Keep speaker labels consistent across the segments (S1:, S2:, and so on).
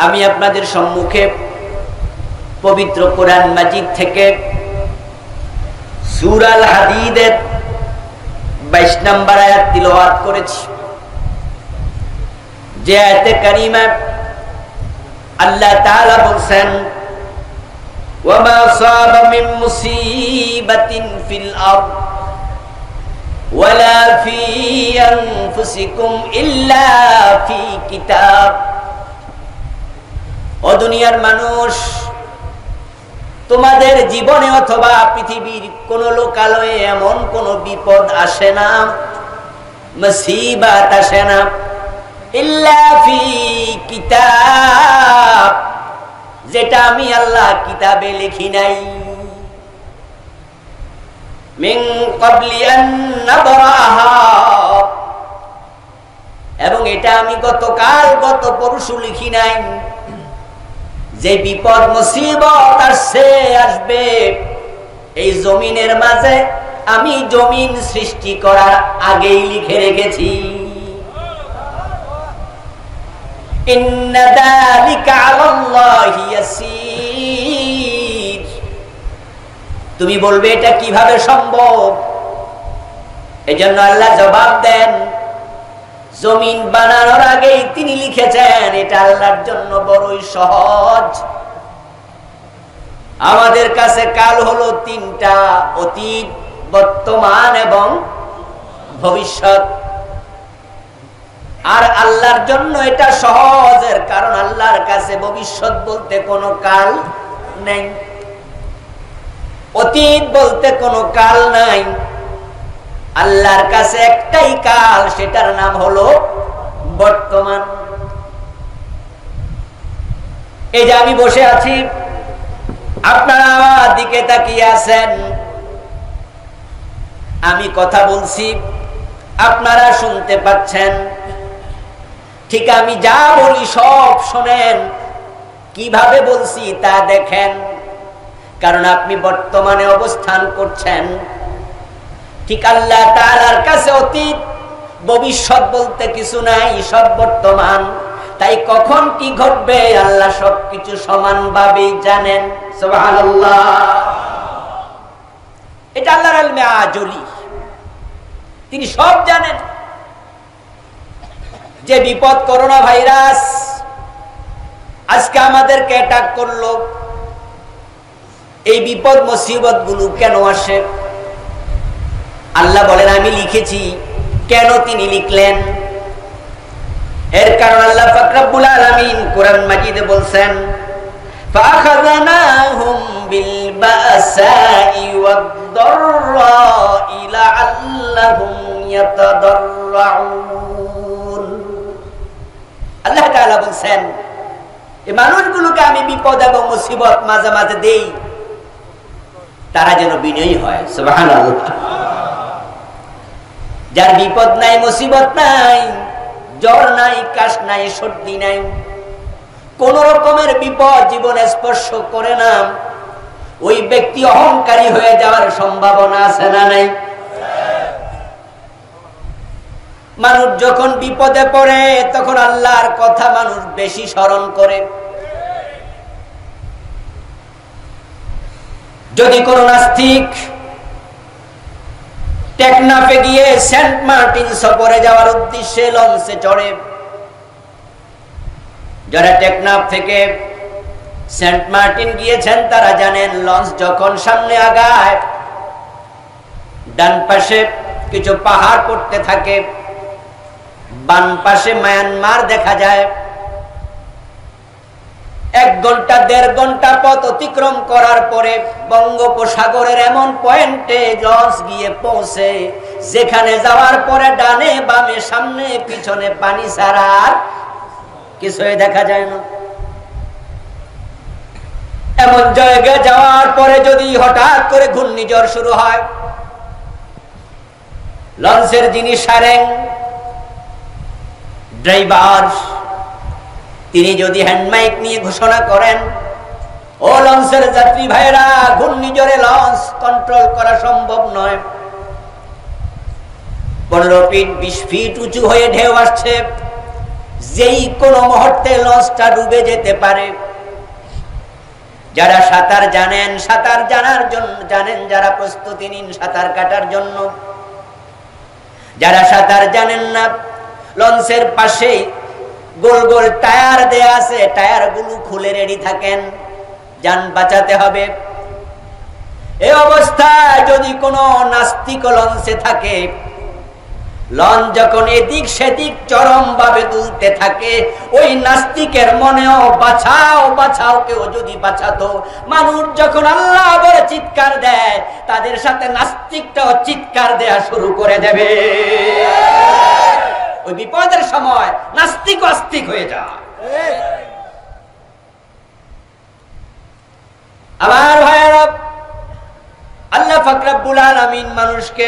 S1: আমি আপনাদের সম্মুখে পবিত্র কোরআন মাজিদ থেকে সূরা আল হাদীদের 22 নম্বর আয়াত তিলাওয়াত করেছি। যে আয়াতে কারিমা আল্লাহ তাআলা বলেন, ওয়ামা সাবা মিন মুসিবাতিন ফিল আরদ ওয়ালা ফি আনফুসিকুম ইল্লা ফি কিতাব। ও দুনিয়ার মানুষ, তোমাদের জীবনে অথবা পৃথিবীর কোন লোকালয়ে এমন কোন বিপদ আসে না, মুসিবত আসে না, ইল্লা ফি কিতাব, যেটা আমি আল্লাহ কিতাবে লিখি নাই। মিন ক্বাবলি আন নাবরাহা, এবং এটা আমি গতকাল গত পরশু লিখি নাই। যে বিপদ মুসিবত আসবে এই জমিনের মাঝে আমি জমিন সৃষ্টি করার আগেই লিখে রেখেছি। ইন্না যালিকা আলাল্লাহি ইয়াসীর। তুমি বলবে এটা কিভাবে সম্ভব? এজন্য আল্লাহ জবাব দেন, জমিন বানানোর আগেই তিনি লিখেছেন। এটা আল্লাহর জন্য বড়ই সহজ। আমাদের কাছে কাল হলো তিনটা, অতীত, বর্তমান এবং ভবিষ্যৎ। আর আল্লাহর জন্য এটা সহজের কারণ আল্লাহর কাছে ভবিষ্যৎ বলতে কোনো কাল নেই, অতীত বলতে কোনো কাল নাই। আল্লাহর কাছে একটাই কাল, সেটার নাম হলো বর্তমান। এই যে আমি বসে আছি, আপনারা আমার দিকে তাকিয়ে আছেন, আমি কথা বলছি, আপনারা শুনতে পাচ্ছেন। ঠিক আমি যা বলি সব শোনেন, কিভাবে বলছি তা দেখেন, কারণ আপনি বর্তমানে অবস্থান করছেন। ঠিক আল্লাহ তাআলার কাছে অতীত ভবিষ্যৎ বলতে কিছু নাই, সব বর্তমান। তাই কখন কি ঘটবে আল্লাহ সবকিছু সমানভাবে জানেন। সুবহানাল্লাহ। এটা আল্লাহর ইলমে আজলি, তিনি সব জানেন। যে বিপদ করোনা ভাইরাস আজকে আমাদেরকে অ্যাটাক করলো, এই বিপদ মুসিবত গুলো কেন আসে? আল্লাহ বলেন আমি লিখেছি। কেন তিনি লিখলেন? এর কারণ আল্লাহ পাক রব্বুল আলামিন কোরআন মাজিদে বলছেন, ফাখাযানাহুম বিল বাসাই ওয়াদ-দাররাই লাআল্লাহুম ইয়াতাদাররাউন। আল্লাহ তাআলা বলছেন, এই মানুষগুলোকে আমি বিপদ এবং মুসিবত মাঝে মাঝে দেই, তারা যেন বিনয়ী হয়। সুবহানাল্লাহ। যার বিপদ নাই, মুসিবত নাই, জ্বর নাই, কাশ নাই, সর্দি নাই, কোন রকমের বিপদ জীবনে স্পর্শ করে না, ওই ব্যক্তি অহংকারী হয়ে যাওয়ার সম্ভাবনা আছে না নাই? মানুষ যখন বিপদে পড়ে তখন আল্লাহর কথা মানুষ বেশি স্মরণ করে। যদি কোন নাস্তিক টেকনাফে গিয়ে সেন্ট মার্টিন সফরে যাওয়ার উদ্দেশ্যে লঞ্চে চড়ে, যারা টেকনাফ থেকে সেন্ট মার্টিন গিয়েছেন তারা জানেন, লঞ্চ যখন সামনে আগায় ডান পাশে কিছু পাহাড় পড়তে থাকে, বাম পাশে মায়ানমার দেখা যায়। 1 ঘন্টা 1.5 ঘন্টা পথ অতিক্রম করার পরে বঙ্গোপসাগরের এমন পয়েন্টে লঞ্চ গিয়ে পৌঁছে, যেখানে যাওয়ার পরে ডানে বামে সামনে পিছনে পানি ছাড়া আর কিছুই দেখা যায় না। এমন জায়গায় যাওয়ার পরে যদি হঠাৎ করে ঘূর্ণিঝড় শুরু হয়, লঞ্চের যিনি সারেং ড্রাইভার, তিনি যদি হ্যান্ডমাইক নিয়ে ঘোষণা করেন, ও লঞ্চের যাত্রী ভাইরা, ঘূর্ণিঝড়ে লঞ্চ কন্ট্রোল করা সম্ভব নয়, 15 ফিট 20 ফিট উঁচু হয়ে ঢেউ আসছে, যেই কোনো মুহূর্তে লঞ্চটা ডুবে যেতে পারে। যারা সাঁতার জানেন, সাঁতার জানার জন্য জানেন, যারা প্রস্তুতি নিন সাঁতার কাটার জন্য। যারা সাঁতার জানেন না, লঞ্চের পাশে গোল গোল টায়ার দেয়া আছে, টায়ার গুলো খুলে রেডি থাকেন, যান বাঁচাতে হবে। এই অবস্থায় যদি কোনো নাস্তিক লঞ্চে থাকে, লঞ্চ যখন এদিক সেদিক চরম ভাবে দুলতে থাকে, ওই নাস্তিকের মনেও বাঁচাও বাঁচাও কেউ যদি বাঁচাতো, মানুষ যখন আল্লাহ বলে চিৎকার দেয়, তাদের সাথে নাস্তিকটাও চিৎকার দেয়া শুরু করে দেবে। ওই বিপদের সময় নাস্তিক আস্তিক হয়ে যায়। আমার ভাইয়েরা, আল্লাহ পাক রব্বুল আলামিন মানুষকে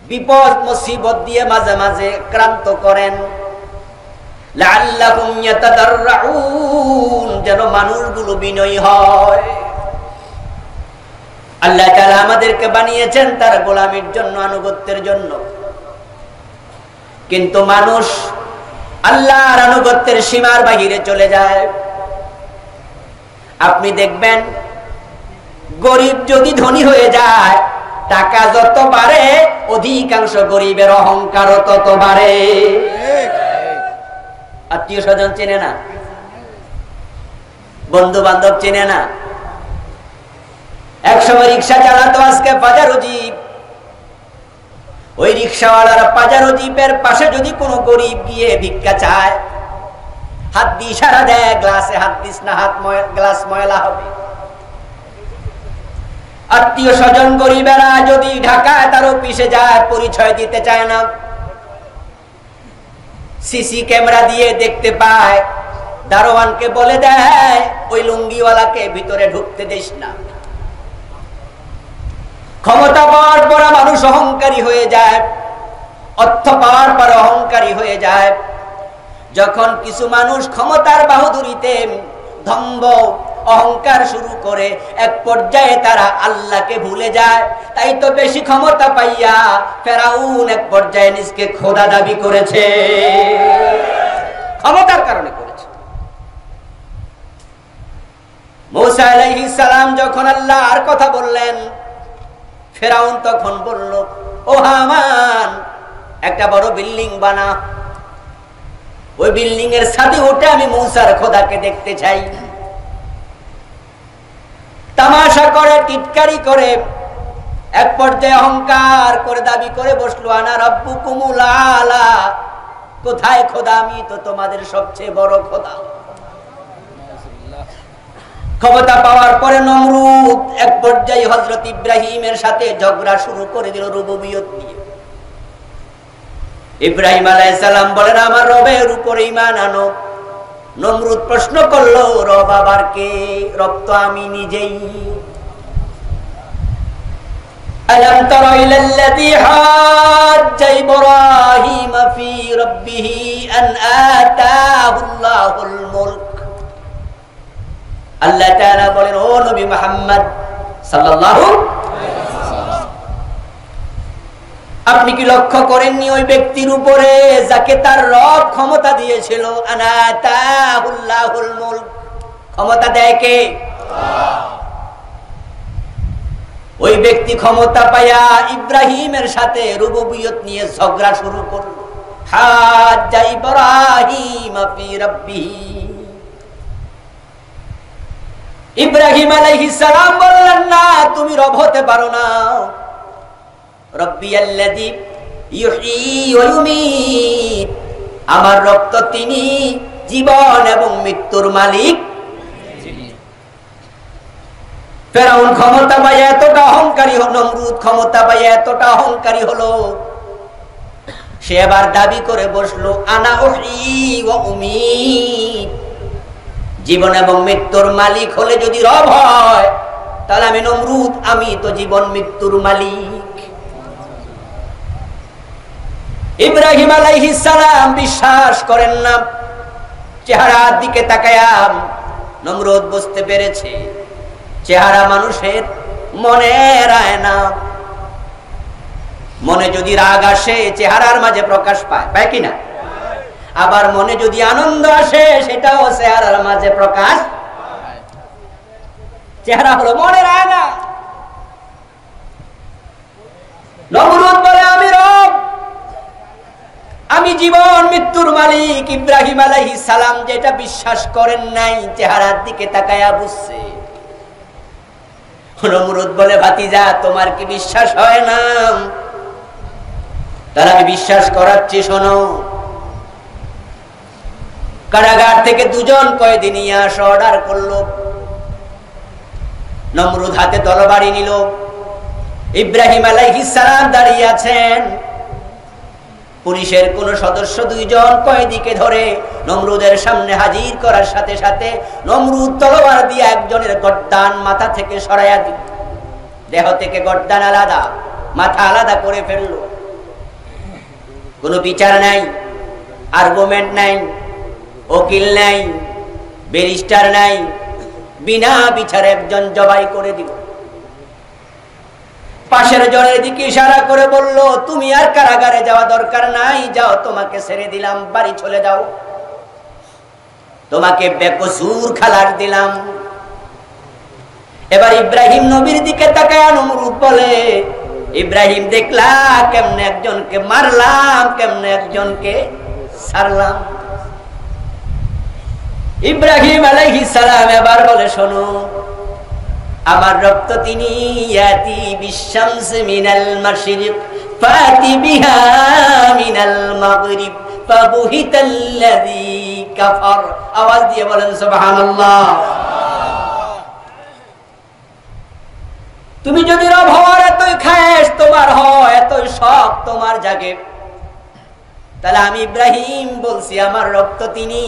S1: বিপদ মুসিবত দিয়ে মাঝে মাঝে ক্রান্ত করেন, লাআল্লাহুম ইয়াতাদাররুন, যেন মানুষগুলো বিনয়ী হয়। আল্লাহ তাআলা আমাদেরকে বানিয়েছেন তার গোলামির জন্য, আনুগত্যের জন্য। কিন্তু মানুষ আল্লাহর আনুগত্যের সীমার বাহিরে চলে যায়। আপনি দেখবেন গরিব যদি ধনী হয়ে যায়, টাকা যত বাড়ে অধিকাংশ গরিবের অহংকারও তত বাড়ে। আত্মীয় স্বজন চেনে না, বন্ধু বান্ধব চেনে না। একসময় রিক্সা চালাতো, আজকে পাজারো জিপ। ওই রিক্সাওয়ালার পাজারো জিপের পাশে যদি কোনো গরিব গিয়ে ভিক্ষা চায়, হাত দিয়ে ইশারা দেয়, গ্লাসে হাত দিস না, গ্লাস ময়লা হবে। আত্মীয় স্বজন গরিবেরা যদি ঢাকায় তার অফিসে যায়, পরিচয় দিতে চায় না, সিসি ক্যামেরা দিয়ে দেখতে পায়, দারোয়ানকে বলে দেয় ওই লুঙ্গিওয়ালাকে ভিতরে ঢুকতে দিস না। ক্ষমতা পাওয়ার পর মানুষ অহংকারী হয়ে যায়, অর্থ পাওয়ার পর অহংকারী হয়ে যায়। যখন কিছু মানুষ ক্ষমতার বাহুদুরিতে দম্ভ অহংকার শুরু করে, এক পর্যায়ে তারা আল্লাহকে ভুলে যায়। তাই তো বেশি ক্ষমতা পাইয়া ফেরাউন এক পর্যায়ে নিজকে খোদা দাবি করেছে, ক্ষমতার কারণে করেছে। মূসা আলাইহিস সালাম যখন আল্লাহর কথা বললেন, ফেরাউন তখন বলল, ও হামান, একটা বড় বিল্ডিং বানা, ওই বিল্ডিং এর ছাদে উঠে আমি মূসার খোদাকে দেখতে চাই। তামাশা করে, টিটকারি করে, এক পর্যায়ে অহংকার করে দাবি করে বসলো, আনা রাব্বুকুমুল আলা, কোথায় খোদা? আমি তো তোমাদের সবচেয়ে বড় খোদা। ক্ষমতা পাওয়ার পরে নমরুদ এক পর্যায়ে হযরত ইব্রাহিমের সাথে ঝগড়া শুরু করে দিল রুবুবিয়ত নিয়ে। ইব্রাহিম আলাইহিস সালাম বলেন, আমার রবের উপরে ঈমান আনো। নমরুদ প্রশ্ন করলো, রব আবার কে? রব তো আমি নিজেই। আলাম তারা ইলাল্লাযী হাজ্জা ইব্রাহিম ফি রাব্বিহি আন আতাহুল্লাহুল মুলক। আল্লাহ তাআলা বলেন, ও নবী মুহাম্মদ সাল্লাল্লাহু আলাইহি ওয়াসাল্লাম, আপনি কি লক্ষ্য করেননি ওই ব্যক্তির উপরে যাকে তার রব ক্ষমতা দিয়েছিল? আনাতাহুল্লাহুল মুলক, ক্ষমতা দেয় কে? আল্লাহ। ওই ব্যক্তি ক্ষমতা পায়া ইব্রাহিমের সাথে রুবুবিয়ত নিয়ে ঝগড়া শুরু করলো। হাজ্জা ইব্রাহিম ফি রাব্বিহি, ইব্রাহিম আলাইহিস সালাম বললেন, না, তুমি রব হতে পারো না। রব্বিয়াল্লাযী ইউহয়ী ওয়া ইউমীত, আমার রব তো তিনি জীবন এবং মৃত্যুর মালিক। ফেরাউন ক্ষমতা পাইয়া এতটা অহংকারী হলো, নমরুদ ক্ষমতা পাইয়া এতটা অহংকারী হলো, সে এবার দাবি করে বসলো, আনা উহয়ী ওয়া উমীত, জীবন এবং মৃত্যুর মালিক হলে যদি রব হয়, তাহলে আমি নমরুদ, আমি তো জীবন মৃত্যুর মালিক। ইব্রাহিম আলাইহিস সালাম বিশ্বাস করেন না। চেহারার দিকে তাকায়া নমরুদ বুঝতে পেরেছে, চেহারা মানুষের মনের আয়না। মনে যদি রাগ আসে চেহারার মাঝে প্রকাশ পায়, পায় কিনা? আবার মনে যদি আনন্দ আসে সেটাও চেহারার মাঝে প্রকাশ। চেহারা হলো মনের আয়না। নমরুদ বলে আমি রব, আমি জীবন মৃত্যুর মালিক। ইব্রাহিম আলাইহিস সালাম যেটা বিশ্বাস করেন নাই চেহারার দিকে তাকায়া বুঝছে। নমরুদ বলে ভাতিজা তোমার কি বিশ্বাস হয় না? তার আমি বিশ্বাস করাচ্ছি, শোনো। কারাগার থেকে দুজন কয়েদি নিয়ে আসা অর্ডার করলো। নমরুদ হাতে তরবারি নিল। ইব্রাহিম আলাইহিস সালাম দাঁড়িয়ে আছেন। পুলিশের কোন সদস্য দুইজন কয়েদিকে ধরে নমরুদের সামনে হাজির করার সাথে সাথে নমরুদ তলোয়ার দিয়ে একজনের গর্দান মাথা থেকে সরাইয়া দিল। দেহ থেকে গর্দান আলাদা, মাথা আলাদা করে ফেললো। কোনো বিচার নাই, আর্গুমেন্ট নাই, উকিল নাই, ব্যারিস্টার নাই, বিনা বিচারে একজন জবাই করে দিল। পাশের জনের দিকে ইশারা করে বলল, তুমি আর কারাগারে যাওয়া দরকার নাই, যাও, তোমাকে ছেড়ে দিলাম, বাড়ি চলে যাও, তোমাকে বেকসুর খালাস দিলাম। এবার ইব্রাহিম নবীর দিকে তাকায় নমরুদ বলে, ইব্রাহিম দেখলা কেমনে একজনকে মারলাম, কেমনে একজনকে ছাড়লাম। ইব্রাহিম আলাইহিস সালাম এবার বলে, শোনো, আমার রক্ত তিনি ইয়াতি বিশামস মিনাল মাশরিক ফাতি বিহা মিনাল মাগরিব ফাবুহিতাল্লাযী কাফার। আওয়াজ দিয়ে বলেন সুবহানাল্লাহ। তুমি যদি রব হওয়ার এতই খায়েশ তোমার হয়, এতই শখ তোমার জাগে, তাহলে আমি ইব্রাহিম বলছি আমার রক্ত তিনি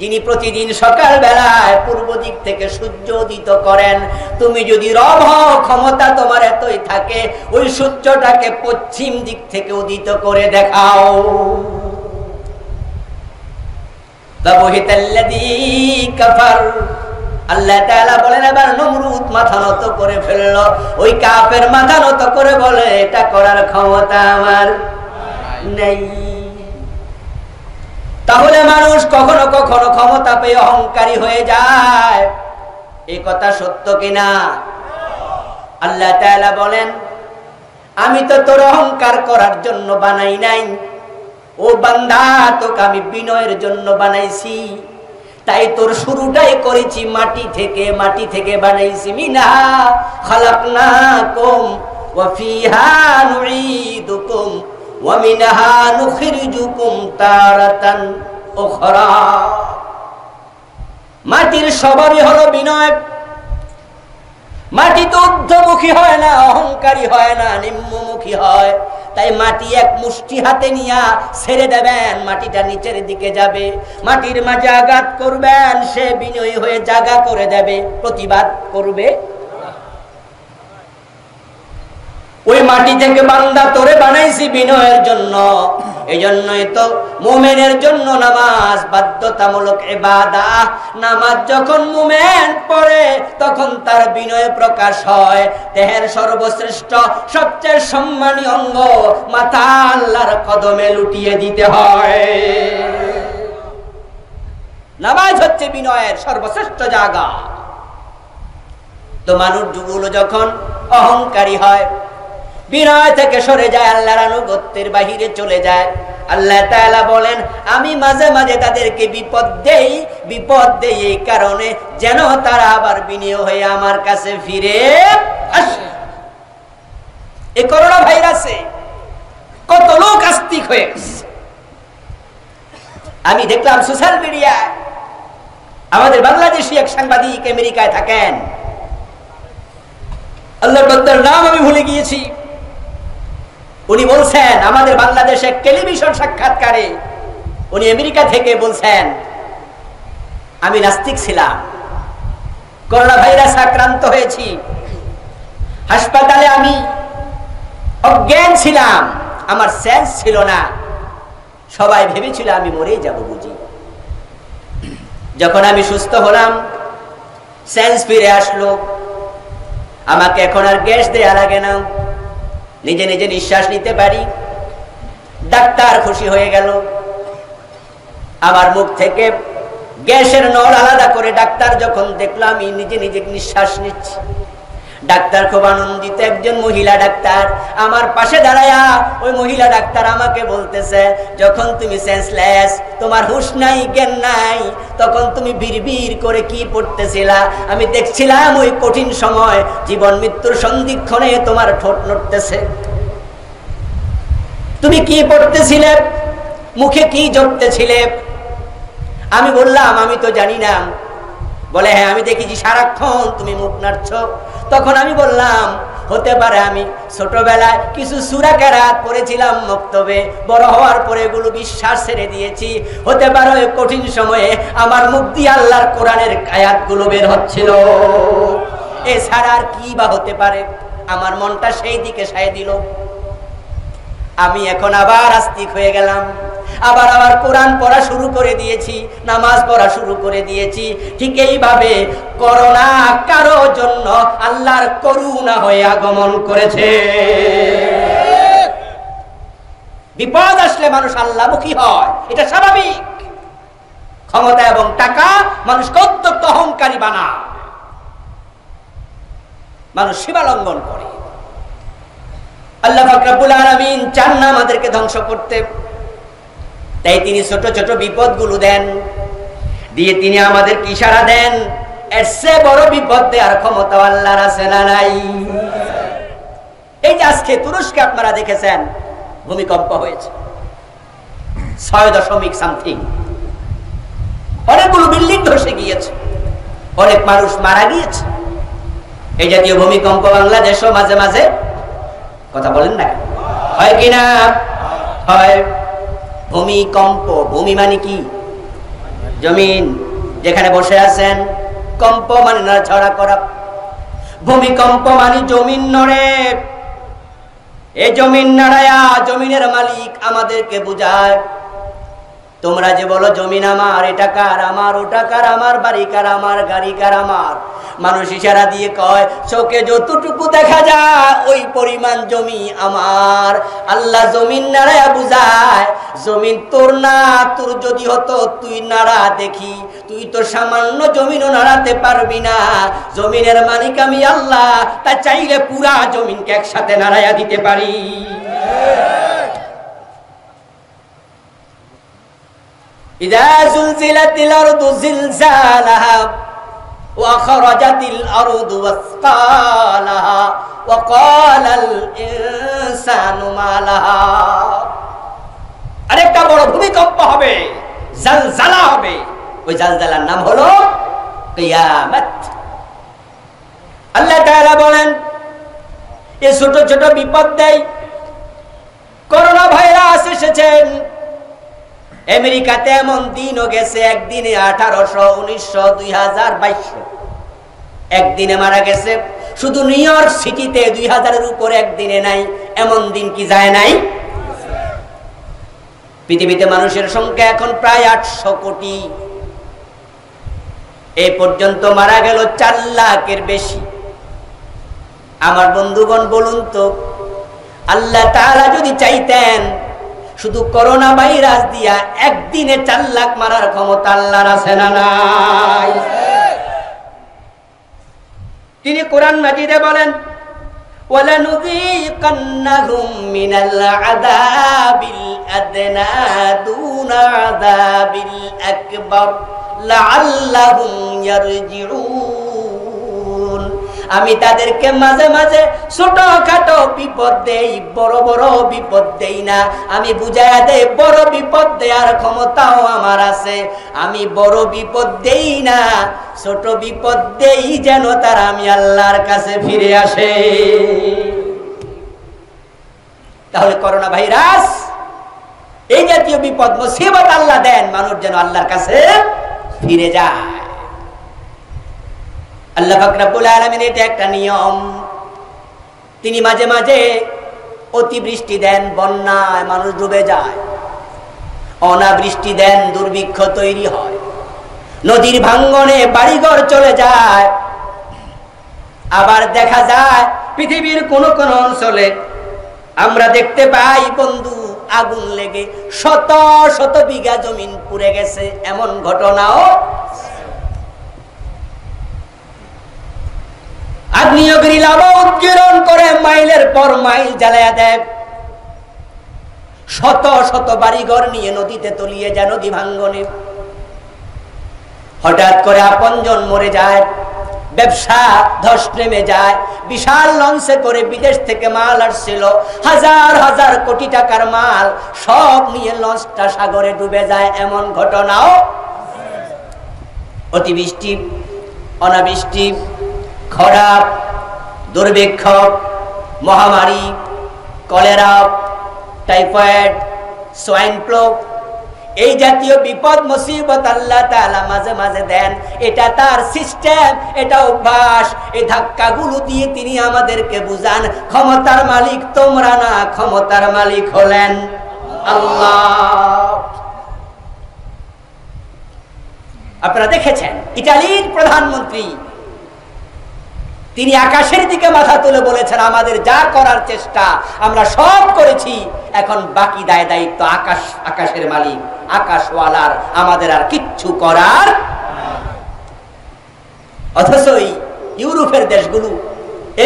S1: যিনি প্রতিদিন সকাল বেলায় পূর্ব দিক থেকে সূর্য উদিত করেন। তুমি যদি রব হও, ক্ষমতা তোমার এতই থাকে, ওই সূর্যটাকে পশ্চিম দিক থেকে উদিত করে দেখাও। আল্লাহ তাআলা বলেন, এবার নমরুদ মাথা নত করে ফেললো। ওই কাফের মাথা নত করে বলে, এটা করার ক্ষমতা আমার নেই। তাহলে মানুষ কখনো কখনো ক্ষমতা পেয়ে অহংকারী হয়ে যায়, এই কথা সত্য কিনা? আল্লাহ তাআলা বলেন, আমি তো তোর অহংকার করার জন্য বানাই নাই, ও বান্দা, তোকে আমি বিনয়ের জন্য বানাইছি। তাই তোর শুরুটাই করেছি মাটি থেকে, মাটি থেকে বানাইছি। মিনহা খালাকনাকুম ওয়া ফিহা নুঈদুকুম ওয়া মিনহা নুখরিজুকুম তারাতান উখরা। মাটির স্বভাবই হলো বিনয়। মাটি তো ঊর্ধ্বমুখী হয় না, অহংকারী হয় না, নিম্নমুখী হয়। তাই মাটি এক মুষ্টি হাতে নিয়া ছেড়ে দেবেন, মাটিটা নিচের দিকে যাবে। মাটির মাঝে আঘাত করবেন, সে বিনয়ী হয়ে জায়গা করে দেবে, প্রতিবাদ করবে। ওই মাটি থেকে বান্দা তোরে বানাইছি বিনয়ের জন্য। এই জন্যই তো মুমিনের জন্য নামাজ বাধ্যতামূলক ইবাদত। নামাজ যখন মুমিন পড়ে তখন তার বিনয় প্রকাশ হয়। দেহের সর্বশ্রেষ্ঠ সবচেয়ে সম্মানীয় অঙ্গ মাথা আল্লাহর কদমে লুটিয়ে দিতে হয়। নামাজ হচ্ছে বিনয়ের সর্বশ্রেষ্ঠ জায়গা। তো মানুষগুলো যখন অহংকারী হয়, বিনয় থেকে সরে যায়, আল্লাহর আনুগত্যের বাহিরে চলে যায়, আল্লাহ তাআলা বলেন, আমি মাঝে মাঝে তাদেরকে বিপদ দেই এই কারণে যেন তারা আবার বিনয় হয়ে আমার কাছে ফিরে আসে। এই করোনা ভাইরাসে কত লোক আস্তিক হয়ে গেছে। আমি দেখলাম সোশ্যাল মিডিয়ায় আমাদের বাংলাদেশি এক সাংবাদিক আমেরিকায় থাকেন, আল্লাহর বান্দার নাম আমি ভুলে গিয়েছি। উনি বলছেন আমাদের বাংলাদেশে টেলিভিশন সাক্ষাৎকারে, উনি আমেরিকা থেকে বলছেন, আমি নাস্তিক ছিলাম, করোনা ভাইরাস আক্রান্ত হয়েছি, হাসপাতালে আমি অজ্ঞান ছিলাম, আমার সেন্স ছিল না, সবাই ভেবেছিল আমি মরেই যাব বুঝি। যখন আমি সুস্থ হলাম, সেন্স ফিরে আসলো, আমাকে এখন আর গ্যাস দেয়া লাগে না, নিজে নিজে নিঃশ্বাস নিতে পারি। ডাক্তার খুশি হয়ে গেল। আমার মুখ থেকে গ্যাসের নল আলাদা করে ডাক্তার যখন দেখলাম আমি নিজে নিজে নিঃশ্বাস নিচ্ছি। ডাক্তার খুব আনন্দিত, একজন মহিলা ডাক্তার আমার পাশে দাঁড়ায়া ওই মহিলা ডাক্তার আমাকে বলতেছে, যখন তুমি সেন্সলেস, তোমার হুঁশ নাই, জ্ঞান নাই, তখন তুমি বিড়বিড় করে কি পড়তেছিলা? আমি দেখছিলাম ওই কঠিন সময়, জীবন মৃত্যুর সন্ধিক্ষণে তোমার ঠোঁট নড়তেছে। তুমি কি পড়তেছিলে? মুখে কি জপতেছিলে? আমি বললাম আমি তো জানি না। বলে হ্যাঁ আমি দেখেছি সারাক্ষণ তুমি মুখ নাড়ছ। তখন আমি বললাম হতে পারে আমি ছোটবেলায় কিছু সূরা কেরাত পড়েছিলাম মক্তবে, বড় হওয়ার পরে এগুলো বিশ্বাস ছেড়ে দিয়েছি। হতে পারে ওই কঠিন সময়ে আমার মুখ দিয়ে আল্লাহর কোরআনের আয়াতগুলো বের হচ্ছিল, এছাড়া আর কি বা হতে পারে। আমার মনটা সেই দিকে সায় দিল। আমি এখন আবার আস্তিক হয়ে গেলাম, আবার কোরআন পড়া শুরু করে দিয়েছি, নামাজ পড়া শুরু করে দিয়েছি। ঠিক এইভাবে করোনা কারো জন্য আল্লাহর করুণা হয়ে আগমন করেছে। বিপদ আসলে মানুষ আল্লাহমুখী হয়, এটা স্বাভাবিক। ক্ষমতা এবং টাকা মানুষকে অত্যন্ত অহংকারী বানায়, মানুষ সীমালঙ্ঘন করে। আল্লাহ পাক রব্বুল আলামিন চান না আমাদেরকে ধ্বংস করতে, তাই তিনি ছোট ছোট বিপদগুলো দেন, দিয়ে তিনি আমাদেরকে ইশারা দেন এর চেয়ে বড় বিপদ দেওয়ার ক্ষমতা আল্লাহর আছে না নাই? এই যে আজকে তুরস্কে আপনারা দেখেছেন ভূমিকম্প হয়েছে 6.something, অনেকগুলো বিল্ডিং ধসে গিয়েছে, অনেক মানুষ মারা গিয়েছে। এই জাতীয় ভূমিকম্প বাংলাদেশও মাঝে মাঝে, কথা বলেন না, হয় কিনা? হয়। ভূমিকম্প, ভূমি মানে কি? জমিন, যেখানে বসে আছেন। কম্প মানে নড়াচড়া করা। ভূমিকম্প মানে জমিন নড়ে। এই জমিন নাড়ায়া জমিনের মালিক আমাদেরকে বুঝায়। তোমরা যে বলো জমিন আমার, এটা কার? আমার। ওটা কার? আমার। বাড়ি কার? আমার। গাড়ি কার? আমার। মানুষ ইশারা দিয়ে কয় চোখে যতটুকু দেখা যায় ওই পরিমাণ জমি আমার। আল্লাহ জমিন নাড়ায়া বুঝায় জমিন তোর না, তোর যদি হতো তুই নাড়া দেখি, তুই তো সামান্য জমিনও নাড়াতে পারবি না। জমিনের মালিক আমি আল্লাহ, তা চাইলে পুরা জমিনকে একসাথে নাড়ায়া দিতে পারি। ইযা যুলজিলাতিল আরদু জিলজালাহা ওয়া খারাজাতিল আরদু ওয়াসকালাহা ওয়া ক্বালাল ইনসানু মা লাহা। আরেকটা বড় ভূমিকম্প হবে, জালজালা হবে। ওই জালজালার নাম হলো কিয়ামত। আল্লাহ তাআলা বলেন এই ছোট ছোট বিপদ দেয়। করোনা ভাইরাস এসেছেন, আমেরিকাতে এমন দিনও গেছে একদিনে 1800, 1900, 2022 একদিনে মারা গেছে। শুধু নিউ ইয়র্ক সিটিতে 2000-এর উপরে একদিনে নাই, এমন দিন কি যায় নাই? পৃথিবীতে মানুষের সংখ্যা এখন প্রায় 800 কোটি। এই পর্যন্ত মারা গেল 4 লাখের বেশি। আমার বন্ধুগণ বলুন তো, আল্লাহ তাআলা যদি চাইতেন শুধু করোনা ভাইরাস দিয়া একদিনে 4 লাখ মারার ক্ষমতা আল্লাহর আছে না নাই? তিনি কোরআন মাজিদে বলেন ওয়ালানুযীকান্নাহুম মিনাল আযাবিল আদনা দুনা আযাবিল আকবার লাআল্লাহুম ইয়ারজিউন। আমি তাদেরকে মাঝে মাঝে ছোটখাটো বিপদ দেই, বড় বড় বিপদ দেই না। আমি বুঝাইয়া দেই বড় বিপদ দেওয়ার ক্ষমতাও আমার আছে। আমি বড় বিপদ দেই না, ছোট বিপদ দেই যেন তারা আমি আল্লাহর কাছে ফিরে আসে। তাহলে করোনা ভাইরাস এই জাতীয় বিপদ মুসিবত আল্লাহ দেন মানুষ যেন আল্লাহর কাছে ফিরে যায়। আল্লাহ পাক রব্বুল আলামিন এটা একটা নিয়ম। তিনি মাঝে মাঝে অতিবৃষ্টি দেন, বন্যায় মানুষ ডুবে যায়। অনাবৃষ্টি দেন, দুর্ভিক্ষ তৈরি হয়, নদীর ভাঙ্গনে বাড়িঘর চলে যায়। আবার দেখা যায় পৃথিবীর কোন কোন অঞ্চলে আমরা দেখতে পাই বন্ধু আগুন লেগে শত শত বিঘা জমিন পুড়ে গেছে, এমন ঘটনাও। আগ্নেয়গিরি লাভা উজ্জীবন করে মাইলের পর মাইল জ্বালায়া দেয়, শত শত বাড়িঘর নিয়ে নদীতে তলিয়ে যায়, নদী ভাঙ্গনে। হঠাৎ করে আপনজন মরে যায়, ব্যবসা ধস নেমে যায়। বিশাল লঞ্চে করে বিদেশ থেকে মাল আসছিল, হাজার হাজার কোটি টাকার মাল, সব নিয়ে লঞ্চটা সাগরে ডুবে যায়, এমন ঘটনাও। অতিবৃষ্টি, অনাবৃষ্টি, খরা, দুর্ভিক্ষ, মহামারী, কলেরা, টাইফয়েড, সোয়াইন ফ্লু, এই জাতীয় বিপদ মুসিবত আল্লাহ তাআলা মাঝে মাঝে দেন। এটা তার সিস্টেম, এটা অভ্যাস। এই ধাক্কাগুলো দিয়ে তিনি আমাদেরকে বুঝান, ক্ষমতার মালিক তোমরা না, ক্ষমতার মালিক হলেন আল্লাহ। আপনারা দেখেছেন ইতালির প্রধানমন্ত্রী, তিনি আকাশের দিকে মাথা তুলে বলেছেন, আমাদের যা করার চেষ্টা আমরা সব করেছি, এখন বাকি দায় দায়িত্ব আকাশের মালিক, আকাশওয়ালার, আমাদের আর কিচ্ছু করার। অথচ ইউরোপের দেশগুলো,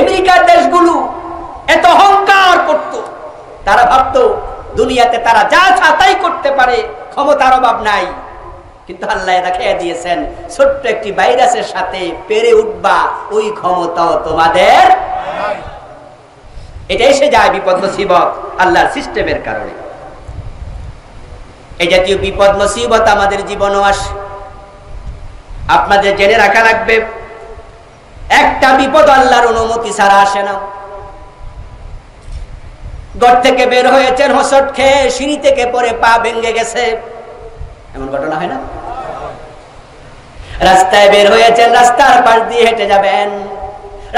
S1: আমেরিকার দেশগুলো এত অহংকার করত, তারা ভাবতো দুনিয়াতে তারা যা চায় করতে পারে, ক্ষমতার অভাব নাই। কিন্তু আল্লাহ দেখিয়ে দিয়েছেন, ছোট্ট একটি ভাইরাসের সাথে পেরে উঠবা, ওই ক্ষমতাও তোমাদের। এটা এসে যায় বিপদ মুসিবত আল্লাহর সিস্টেমের কারণে। এই জাতীয় বিপদ মুসিবত আমাদের জীবনও আসে। আপনাদের জেনে রাখা লাগবে, একটা বিপদ আল্লাহর অনুমতি ছাড়া আসে না। ঘর থেকে বের হয়েছেন হোঁচট খেয়ে, সিঁড়ি থেকে পড়ে পা ভেঙে গেছে, এমন ঘটনা হয় না? রাস্তায় বের হয়েছেন, রাস্তার পাশ দিয়ে হেঁটে যাবেন,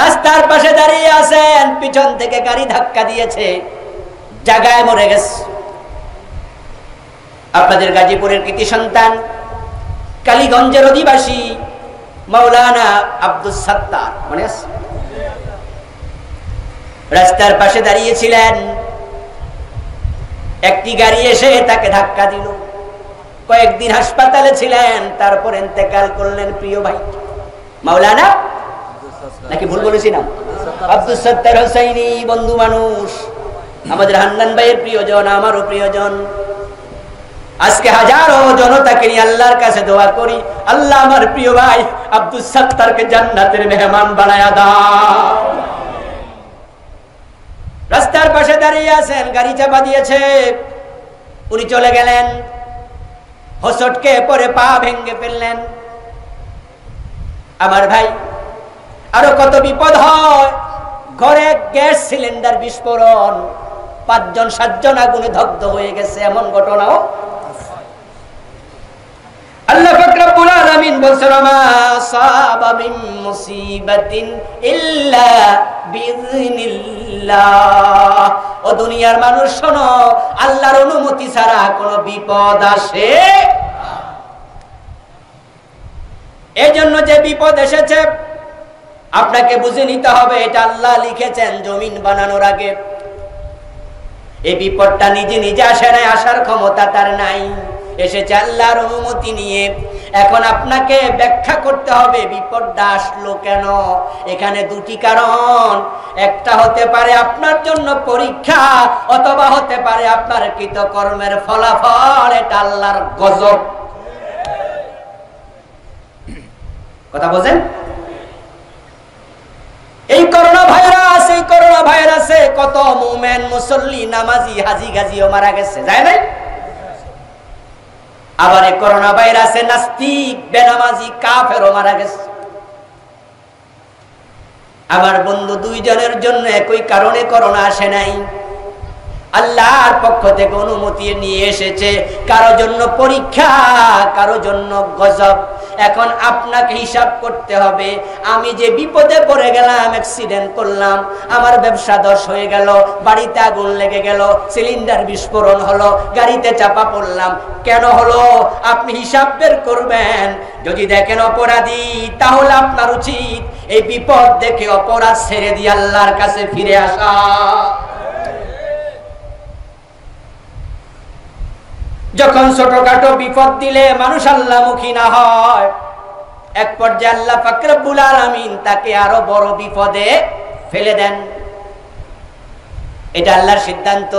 S1: রাস্তার পাশে দাঁড়িয়ে আছেন, পিছন থেকে গাড়ি ধাক্কা দিয়েছে, জায়গায় মরে গেছে। আপনাদের গাজীপুরের কৃতি সন্তান, কালীগঞ্জের অধিবাসী মাওলানা আব্দুস সাত্তার, মনে আছে? রাস্তার পাশে দাঁড়িয়েছিলেন, একটি গাড়ি এসে তাকে ধাক্কা দিল। কয়েকদিন হাসপাতালে ছিলেন, তারপর ইন্তেকাল করলেন। প্রিয় ভাই মাওলানা, নাকি ভুল বলেছি নাম? আব্দুস সাত্তার হোসাইনি, বন্ধু মানুষ, আমাদের হান্নান ভাইয়ের প্রিয়জন, আমারও প্রিয়জন। আজকে হাজারো জনতাকে নিয়ে আল্লাহর কাছে দোয়া করি, আল্লাহ আমার প্রিয় ভাই আব্দুস সাত্তারকে জান্নাতের মেহমান বানায়া দাও। রাস্তার পাশে দাঁড়িয়ে আছেন, গাড়ি চাপা দিয়েছে, উনি চলে গেলেন, হোঁচটকে পরে পা ভেঙে ফেললেন। আমার ভাই, আরো কত বিপদ হয়। ঘরে গ্যাস সিলিন্ডার বিস্ফোরণ, 5 জন 7 জন আগুনে দগ্ধ হয়ে গেছে, এমন ঘটনাও। আল্লাহ পাক রব্বুল আলামিন বলেন, মা সাবা মিন মুসিবাতিন ইল্লা বিইذনিল্লাহ। ও দুনিয়ার মানুষ শোনো, আল্লাহর অনুমতি ছাড়া কোনো বিপদ আসে না। এজন্য যে বিপদ এসেছে আপনাকে বুঝে নিতে হবে, এটা আল্লাহ লিখেছেন জমিন বানানোর আগে। এই বিপদটা নিজে নিজে আসে না, আসার ক্ষমতা তার নাই, এসেছে আল্লাহর অনুমতি নিয়ে। এখন আপনাকে ব্যাখ্যা করতে হবে বিপদটা আসলো কেন। এখানে 2টি কারণ, একটা হতে পারে আপনার জন্য পরীক্ষা, অথবা হতে পারে আপনার কৃতকর্মের ফলাফল। এটা আল্লাহর গজব। কথা বোঝেন? এই করোনা ভাইরাসে কত মুমিন, মুসল্লি, নামাজি, হাজি গাজিও মারা গেছে, যায় নাই? আবার এই করোনা ভাইরাসে নাস্তিক, বেনামাজি, কাফেরও মারা গেছে। আমার বন্ধু, 2 জনের জন্য একই কারণে করোনা আসে নাই, আল্লাহর পক্ষ থেকে অনুমতি নিয়ে এসেছে। কারো জন্য পরীক্ষা, কারো জন্য গজব। এখন আপনাকে হিসাব করতে হবে, আমি যে বিপদে পড়ে গেলাম, অ্যাক্সিডেন্ট করলাম, আমার ব্যবসা ধস হয়ে গেল, বাড়িতে আগুন লেগে গেল, সিলিন্ডার বিস্ফোরণ হলো, গাড়িতে চাপা পড়লাম, কেন হলো? আপনি হিসাব বের করবেন। যদি দেখেন অপরাধী, তাহলে আপনার উচিত এই বিপদ দেখে অপরাধ ছেড়ে দিয়ে আল্লাহর কাছে ফিরে আসা। যখন ছোটখাটো বিপদ দিলে মানুষ আল্লাহমুখী না হয়, এক পর্যায়ে আল্লাহ পাক রব্বুল আলামিন তাকে আরো বড় বিপদে ফেলে দেন। এটা আল্লাহর সিদ্ধান্ত।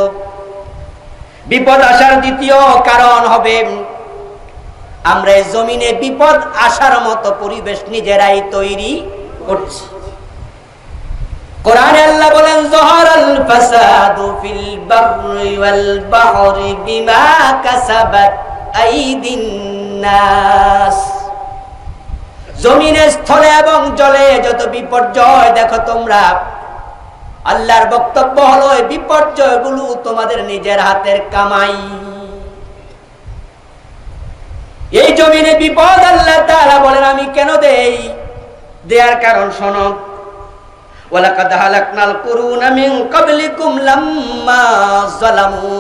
S1: বিপদ আসার দ্বিতীয় কারণ হবে আমরা এই জমিনে বিপদ আসার মতো পরিবেশ নিজেরাই তৈরি করছি। কোরআনে আল্লাহ বলেন যহারাল ফাসাদু ফিল বাররি ওয়াল বাহরি বিমা কাসাবাত আইদিন নাস। জমিনে, স্থলে এবং জলে যত বিপর্যয় দেখো তোমরা, আল্লাহর বক্তব্য হলো এই বিপর্যয়গুলো তোমাদের নিজের হাতের কামাই। এই জমিনে বিপদ আল্লাহ তাআলা বলেন আমি কেন দেই? দেয়ার কারণ শোনো। ওয়ালাকাদ হালাকনাল কুরুনা মিন ক্বাবলিকুম লাম্মা যালামু।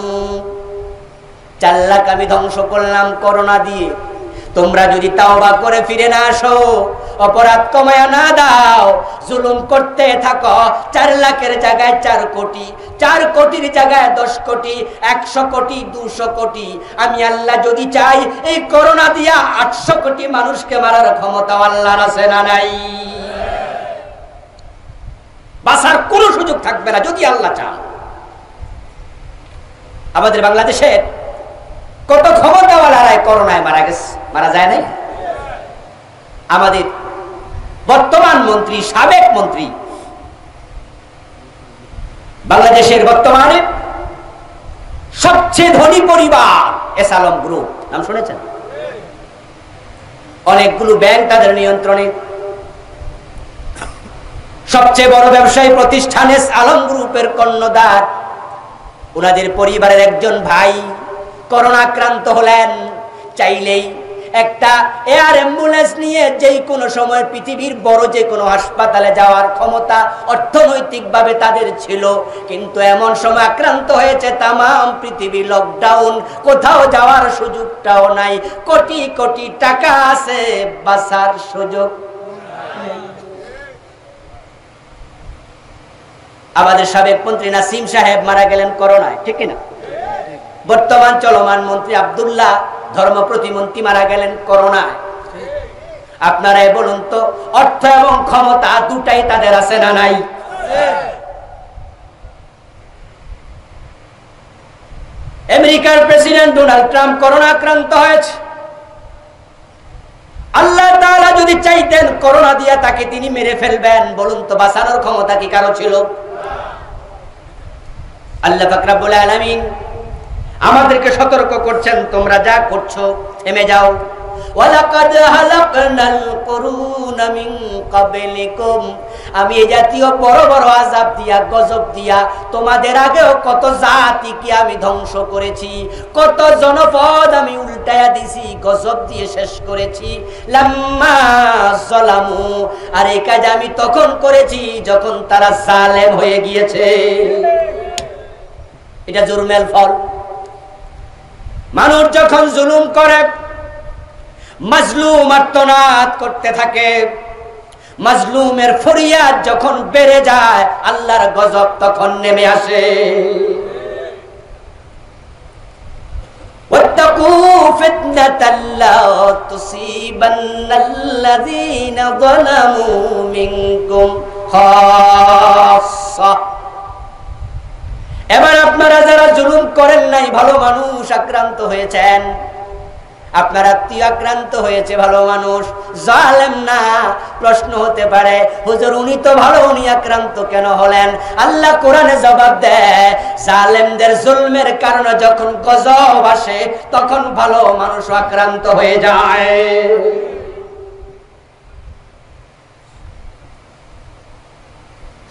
S1: 4 লাখ আমি ধ্বংস করলাম করোনা দিয়ে। তোমরা যদি তাওবা করে ফিরে না আসো, অপরাধ কমায়া না দাও, জুলুম করতে থাকো, 4 লাখের জায়গায় 4 কোটি, 4 কোটির জায়গায় 10 কোটি, 100 কোটি, 200 কোটি, আমি আল্লাহ যদি চাই এই করোনা দিয়া 800 কোটি মানুষকে মারার ক্ষমতা আল্লাহর আছে না নাই? বাঁচার কোনো সুযোগ থাকবে না যদি আল্লাহ চান। আমাদের বাংলাদেশের কত ক্ষমতাওয়ালারাই করোনায় মারা গেছে, মারা যায় নাই? আমাদের বর্তমান মন্ত্রী, সাবেক মন্ত্রী, বাংলাদেশের বর্তমানে সবচেয়ে ধনী পরিবার এস আলম গ্রুপ, নাম শুনেছেন? অনেকগুলো ব্যাংক তাদের নিয়ন্ত্রণে। সবচেয়ে বড় ব্যবসায়ী প্রতিষ্ঠান এস আলম গ্রুপের কর্ণধার, ওনাদের পরিবারের একজন ভাই করোনা আক্রান্ত হলেন। চাইলেই একটা এয়ার অ্যাম্বুলেন্স নিয়ে যেই কোনো সময় পৃথিবীর বড় যে কোনো হাসপাতালে যাওয়ার ক্ষমতা অর্থনৈতিকভাবে তাদের ছিল, কিন্তু এমন সময় আক্রান্ত হয়েছে তামাম পৃথিবী, লকডাউন, কোথাও যাওয়ার সুযোগটাও নাই। কোটি কোটি টাকা আছে, বাঁচার সুযোগ। আমাদের সাবেক মন্ত্রী নাসিম সাহেব মারা গেলেন করোনায়, ঠিক না? বর্তমান চলমান মন্ত্রী আব্দুল্লাহ ধর্ম প্রতিমন্ত্রী মারা গেলেন করোনায়। আপনারাই বলুন তো, অর্থ এবং ক্ষমতা দুটাই তাদের আছে না নাই? আমেরিকার প্রেসিডেন্ট ডোনাল্ড ট্রাম্প করোনা আক্রান্ত হয়েছে। আল্লাহ তাআলা যদি চাইতেন করোনা দিয়া তাকে তিনি মেরে ফেলবেন, বলুন তো বাঁচানোর ক্ষমতা কি কারো ছিল? আল্লাহ পাক রব্বুল আলামিন আমাদেরকে সতর্ক করছেন, তোমরা যা করছো থেমে যাও। ওয়ালাকাদ হালাকনাল কুরুনা মিন ক্বাবলিকুম। আমি এই জাতীয় বড় বড় আযাব দিয়া, গজব দিয়া তোমাদের আগেও কত জাতিকে আমি ধ্বংস করেছি, কত জনপদ আমি উল্টায়া দিছি, গজব দিয়ে শেষ করেছি। লাম্মা যালামু, আর এই কাজ আমি তখন করেছি যখন তারা জালেম হয়ে গিয়েছে। এটা জুলমের ফল। মানুষ যখন জুলুম করে, মাজলুম আর্তনাদ করতে থাকে, মাজলুমের ফরিয়াদ যখন বেড়ে যায়, আল্লাহর গজব তখন নেমে আসে। ওয়াত্তাকু ফিতনাতাল লা তুসিবান্নাল্লাযীনা যালামু মিনকুম খাসসা। এবার আপনারা যারা জুলুম করেন নাই, ভালো মানুষ আক্রান্ত হয়েছেন, আপনার আত্মীয় আক্রান্ত হয়েছে, ভালো মানুষ, জালেম না। প্রশ্ন হতে পারে, হুজুর উনি তো ভালো, উনি আক্রান্ত কেন হলেন? আল্লাহ কোরআনে জবাব দেয়, জালেমদের জুলমের কারণে যখন গজব আসে তখন ভালো মানুষ আক্রান্ত হয়ে যায়।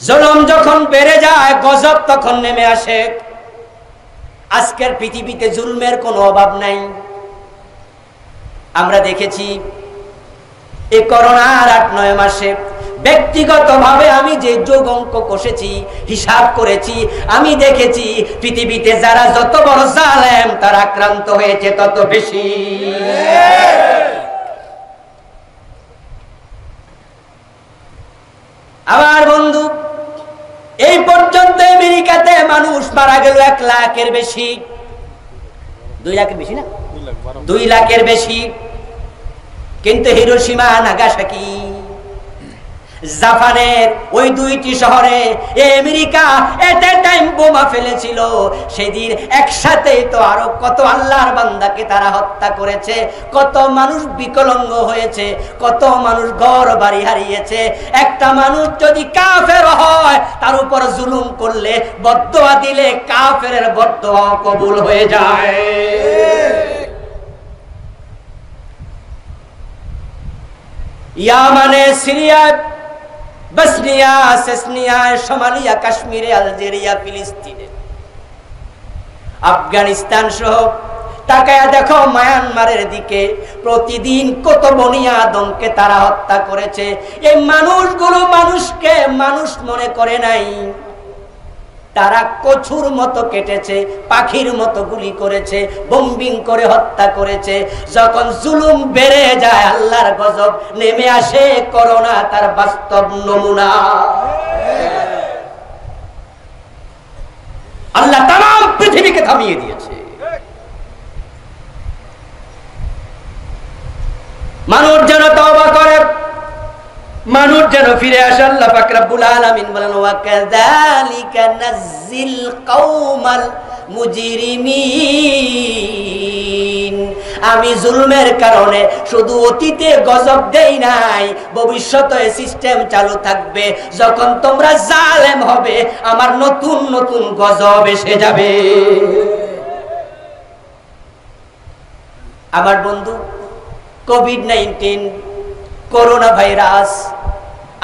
S1: জুলুম যখন বেড়ে যায়, গজব তখন নেমে আসে। আজকের পৃথিবীতে জুলমের কোনো অভাব নাই। আমরা দেখেছি এই করোনার 8-9 মাসে ব্যক্তিগতভাবে আমি যে যোগ অঙ্ক কষেছি, হিসাব করেছি, আমি দেখেছি পৃথিবীতে যারা যত বড় জালেম তারা আক্রান্ত হয়েছে তত বেশি। আমার বন্ধু, এই পর্যন্ত আমেরিকাতে মানুষ মারা গেল 1 লাখের বেশি। 2 লাখের বেশি না, 2 লাখের বেশি। কিন্তু হিরোশিমা নাগাসাকি জাপানের ওই 2টি শহরে আমেরিকা এট এ টাইম বোমা ফেলেছিল। সেদিন একসাথে তো আরো কত আল্লাহর বান্দাকে তারা হত্যা করেছে, কত মানুষ বিকলাঙ্গ হয়েছে, কত মানুষ ঘর বাড়ি হারিয়েছে। একটা মানুষ যদি কাফের হয়, তার উপর জুলুম করলে, বদদোয়া দিলে কাফেরের বদদোয়া কবুল হয়ে যায়। ইয়ামানে, সিরিয়া, বসনিয়া, সেসনিয়া, সোমালিয়া, কাশ্মীরে, আলজেরিয়া, ফিলিস্তিনে, আফগানিস্তান সহ তাকায়া দেখো মায়ানমারের দিকে প্রতিদিন কত বনি আদমকে তারা হত্যা করেছে। এই মানুষগুলো মানুষকে মানুষ মনে করে নাই, তারা কচুর মতো কেটেছে, পাখির মতো গুলি করেছে, বম্বিং করে হত্যা করেছে। যখন জুলুম বেড়ে যায়, আল্লাহর গজব নেমে আসে। করোনা তার বাস্তব নমুনা। আল্লাহ তাম পৃথিবীকে থামিয়ে দিয়েছে। মানুষ যেন তওবা করে, মানুষ যেন ফিরে আসে। আল্লাহ পাক রব্বুল আলামিন বলেন, ওয়া কাযালিকা নাযিল কওমাল মুজরিমিন। আমি জুলমের কারণে শুধু অতীতে গজব দেই নাই, ভবিষ্যতে সিস্টেম চালু থাকবে। যখন তোমরা জালেম হবে, আমার নতুন নতুন গজব এসে যাবে। আমার বন্ধু, কোভিড-19 করোনা ভাইরাস,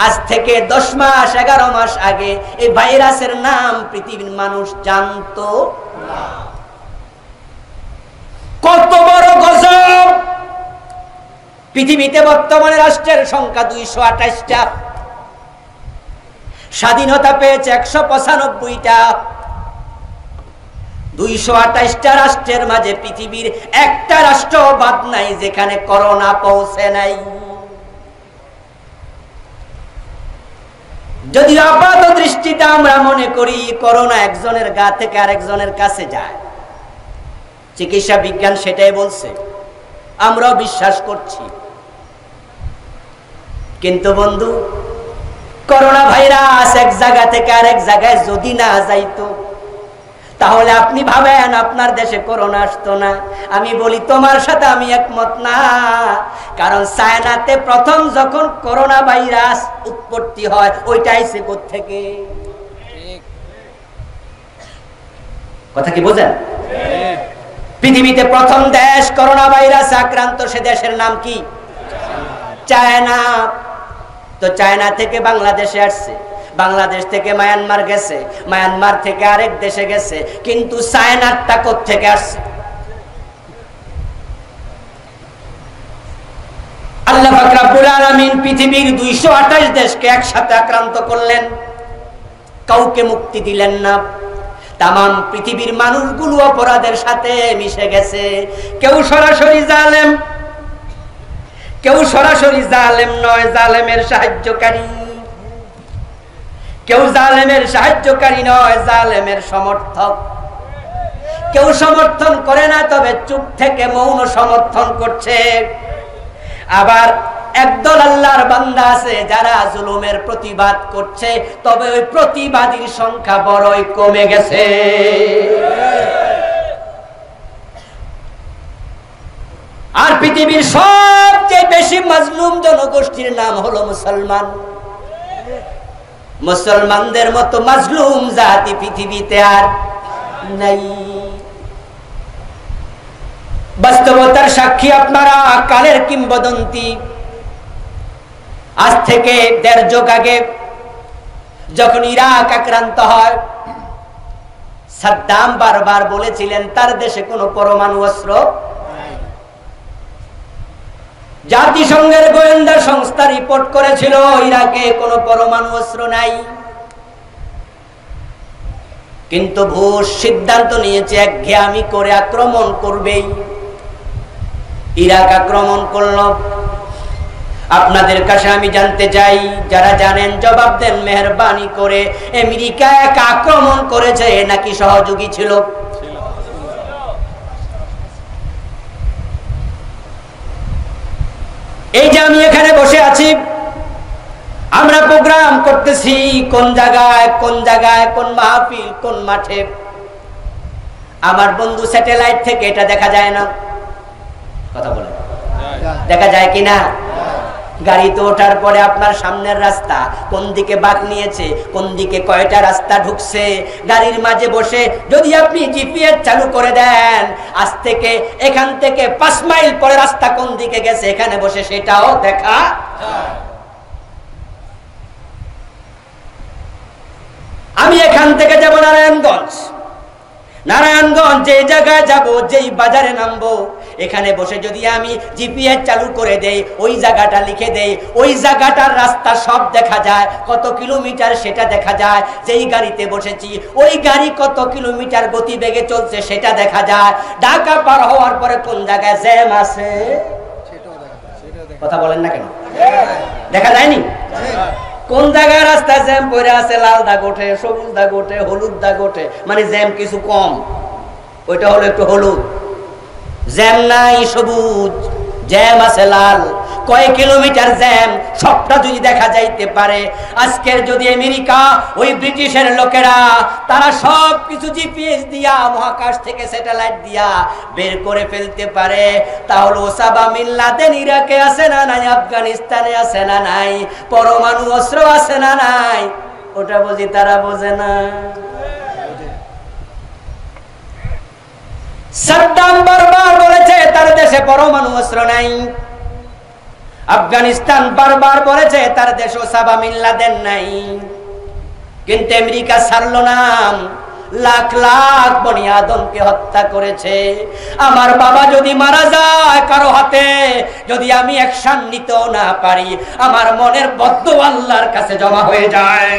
S1: আজ থেকে 10 মাস 11 মাস আগে এই ভাইরাসের নাম পৃথিবীর মানুষ জানতো না। কত বড় গজব! পৃথিবীতে বর্তমানে রাষ্ট্রের সংখ্যা 228টা, স্বাধীনতা পেয়েছে 195টা। 228টা রাষ্ট্রের মাঝে পৃথিবীর একটা রাষ্ট্র বাদ নাই যেখানে করোনা পৌঁছে নাই। যদি আপাত দৃষ্টিতে আমরা মনে করি করোনা একজনের গা থেকে আরেকজনের কাছে যায়, চিকিৎসা বিজ্ঞান সেটাই বলছে, আমরাও বিশ্বাস করছি। কিন্তু বন্ধু, করোনা ভাইরাস এক জায়গা থেকে আরেক জায়গায় যদি না যাইতো, তাহলে আপনি ভাবেন আপনার দেশে করোনা আসতো না? আমি বলি তোমার সাথে আমি একমত না। কারণ চায়নাতে প্রথম যখন করোনা ভাইরাস উৎপত্তি হয়, ওইটা আইছে কোত্থেকে? কথা কি বোঝেন? পৃথিবীতে প্রথম দেশ করোনা ভাইরাসে আক্রান্ত, সে দেশের নাম কি? চায়না। তো চায়না থেকে বাংলাদেশে আসছে, বাংলাদেশ থেকে মায়ানমার গেছে, মায়ানমার থেকে আরেক দেশে গেছে, কিন্তু চায়নারটা কোত্থেকে আসছে? আল্লাহ পাক রব্বুল আলামিন পৃথিবীর 228 দেশকে একসাথে আক্রান্ত করলেন, কাউকে মুক্তি দিলেন না। তামাম পৃথিবীর মানুষগুলো অপরাধের সাথে মিশে গেছে। কেউ সরাসরি জালেম, কেউ সরাসরি জালেম নয়, জালেমের সাহায্যকারী। কেউ জালেমের সাহায্যকারী নয়, জালেমের সমর্থক। কেউ সমর্থন করে না, তবে চুপ থেকে মৌন সমর্থন করছে। আবার একদল আল্লাহর বান্দা আছে যারা জুলুমের প্রতিবাদ করছে, তবে ওই প্রতিবাদীর সংখ্যা বড়ই কমে গেছে। আর পৃথিবীর সবচেয়ে বেশি মাজলুম জনগোষ্ঠীর নাম হলো মুসলমান। মুসলমানদের মতো মাজলুম জাতি পৃথিবীতে আর নাই। বাস্তবতার সাক্ষী আপনারা। কালের কিংবদন্তি, আজ থেকে 1.5 যুগ আগে যখন ইরাক আক্রান্ত হয়, সাদ্দাম বারবার বলেছিলেন তার দেশে কোনো পরমাণু অস্ত্র নাই। জাতিসংঘের গোয়েন্দা সংস্থা রিপোর্ট করেছিল ইরাকে কোনো পরমাণু অস্ত্র নাই। কিন্তু বুশ সিদ্ধান্ত নিয়েছে একঘেয়ামি করে আক্রমণ করবেই। ইরাক আক্রমণ করল। আপনাদের কাছে আমি জানতে চাই, যারা জানেন জবাব দেন মেহেরবানি করে। আমেরিকা এক আক্রমণ করেছে নাকি সহযোগী ছিল? এই যে আমি এখানে বসে আছি, আমরা প্রোগ্রাম করতেছি কোন জায়গায় কোন মাহফিল কোন মাঠে, আমার বন্ধু স্যাটেলাইট থেকে এটা দেখা যায় না, কথা বলেন দেখা যায় কিনা? গাড়িতে ওঠার পরে আপনার সামনের রাস্তা কোন দিকে বাঁক নিয়েছে, কোন দিকে কয়টা রাস্তা ঢুকছে, গাড়ির মাঝে বসে যদি আপনি জিপিএস চালু করে দেন, আজ থেকে এখান থেকে 5 মাইল পরে রাস্তা কোন দিকে গেছে এখানে বসে সেটাও দেখা যায়। আমি এখান থেকে যাব নারায়ণগঞ্জ, যে জায়গায় যাব, যেই বাজারে নামবো, এখানে বসে যদি আমি জিপিএস চালু করে দেই, ওই জায়গাটা লিখে দেই, ওই জায়গাটার রাস্তা সব দেখা যায়, কত কিলোমিটার সেটা দেখা যায়, যেই গাড়িতে বসেছি ওই গাড়ি কত কিলোমিটার গতিবেগে চলছে সেটা দেখা যায়, ঢাকা পার হওয়ার পরে কোন জায়গায় জ্যাম আছে কথা বলেন না কেন, দেখা যায়নি? কোন জায়গায় রাস্তায় জ্যাম পড়ে আছে, লাল দাগ ওঠে, সবুজ দাগ ওঠে, হলুদ দাগ ওঠে, মানে জ্যাম কিছু কম, ওইটা হলো একটু হলুদ, জ্যাম নাই সবুজ, জ্যাম আছে লাল, কয় কিলোমিটার জ্যাম সবটা যদি দেখা যাইতে পারে, আজকের যদি আমেরিকা ওই ব্রিটিশের লোকেরা তারা সব কিছু জিপিএস দিয়া মহাকাশ থেকে স্যাটেলাইট দিয়া বের করে ফেলতে পারে, তাহলে ওসামা বিন লাদেন ইরাকে আছে না নাই, আফগানিস্তানে আছে না নাই, পরমাণু অস্ত্র আছে না নাই, ওটা বুঝি তারা বোঝে না। সাদ্দাম বারবার বলেছে তার দেশে পরমাণু অস্ত্র নাই, আফগানিস্তান বারবার বলেছে তার দেশে ওসামা বিন লাদেন নাই, কিন্তু আমেরিকা ছাড়লো না, লাখ লাখ বনি আদমকে হত্যা করেছে। আমার বাবা যদি মারা যায় কারো হাতে, যদি আমি অ্যাকশন নিতেও না পারি, আমার মনের বদদুয়া আল্লাহর কাছে জমা হয়ে যায়।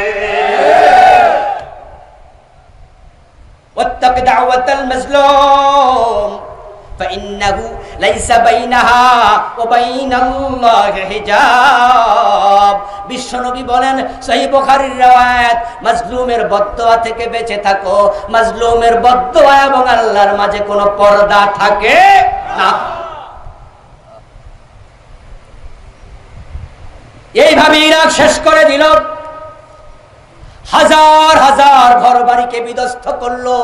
S1: ওয়াত্তাক দাওয়াতাল মাজলুম ফাইন্নাহু লাইসা বাইনাহা ওয়া বাইনাল্লাহি হিজাব। বিশ্বনবী বলেন, সহিহ বুখারীর riwayat, মাজলুমের বদদুয়া থেকে বেঁচে থাকো, মাজলুমের বদদুয়া এবং আল্লাহর মাঝে কোনো পর্দা থাকে না। এইভাবে ইরাক শেষ করে দিল, হাজার হাজার ঘর বাড়িকে বিধ্বস্ত করলো,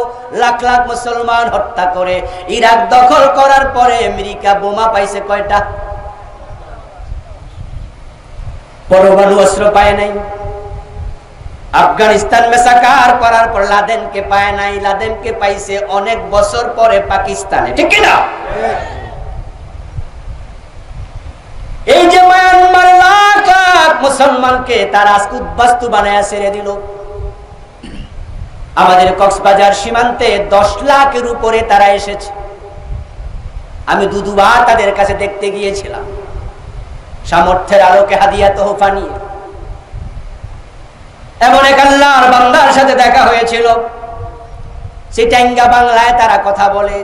S1: লাখ লাখ মুসলমান হত্যা করে ইরাক দখল করার পরে আমেরিকা বোমা পাইছে কয়টা? পরমাণু অস্ত্র পায় নাই। আফগানিস্তান মেসাকার করার পর লাদেনকে পায় নাই, লাদেনকে পাইছে অনেক বছর পরে পাকিস্তানে, ঠিক কিনা? এই যে মায়ানমার লাখ লাখ মুসলমানকে তারা উদ্বাস্তু বানায় ছেড়ে দিল। আমাদের কক্সবাজার সীমান্তে 10 লাখের উপরে তারা এসেছে। আমি দুবার তাদের কাছে দেখতে গিয়েছিলাম, সামর্থ্যের আলোকে হাদিয়া তোহফা নিয়ে। এমন এক আল্লাহর বান্দার সাথে দেখা হয়েছিল, চিটাঙ্গা বাংলায় তারা কথা বলে,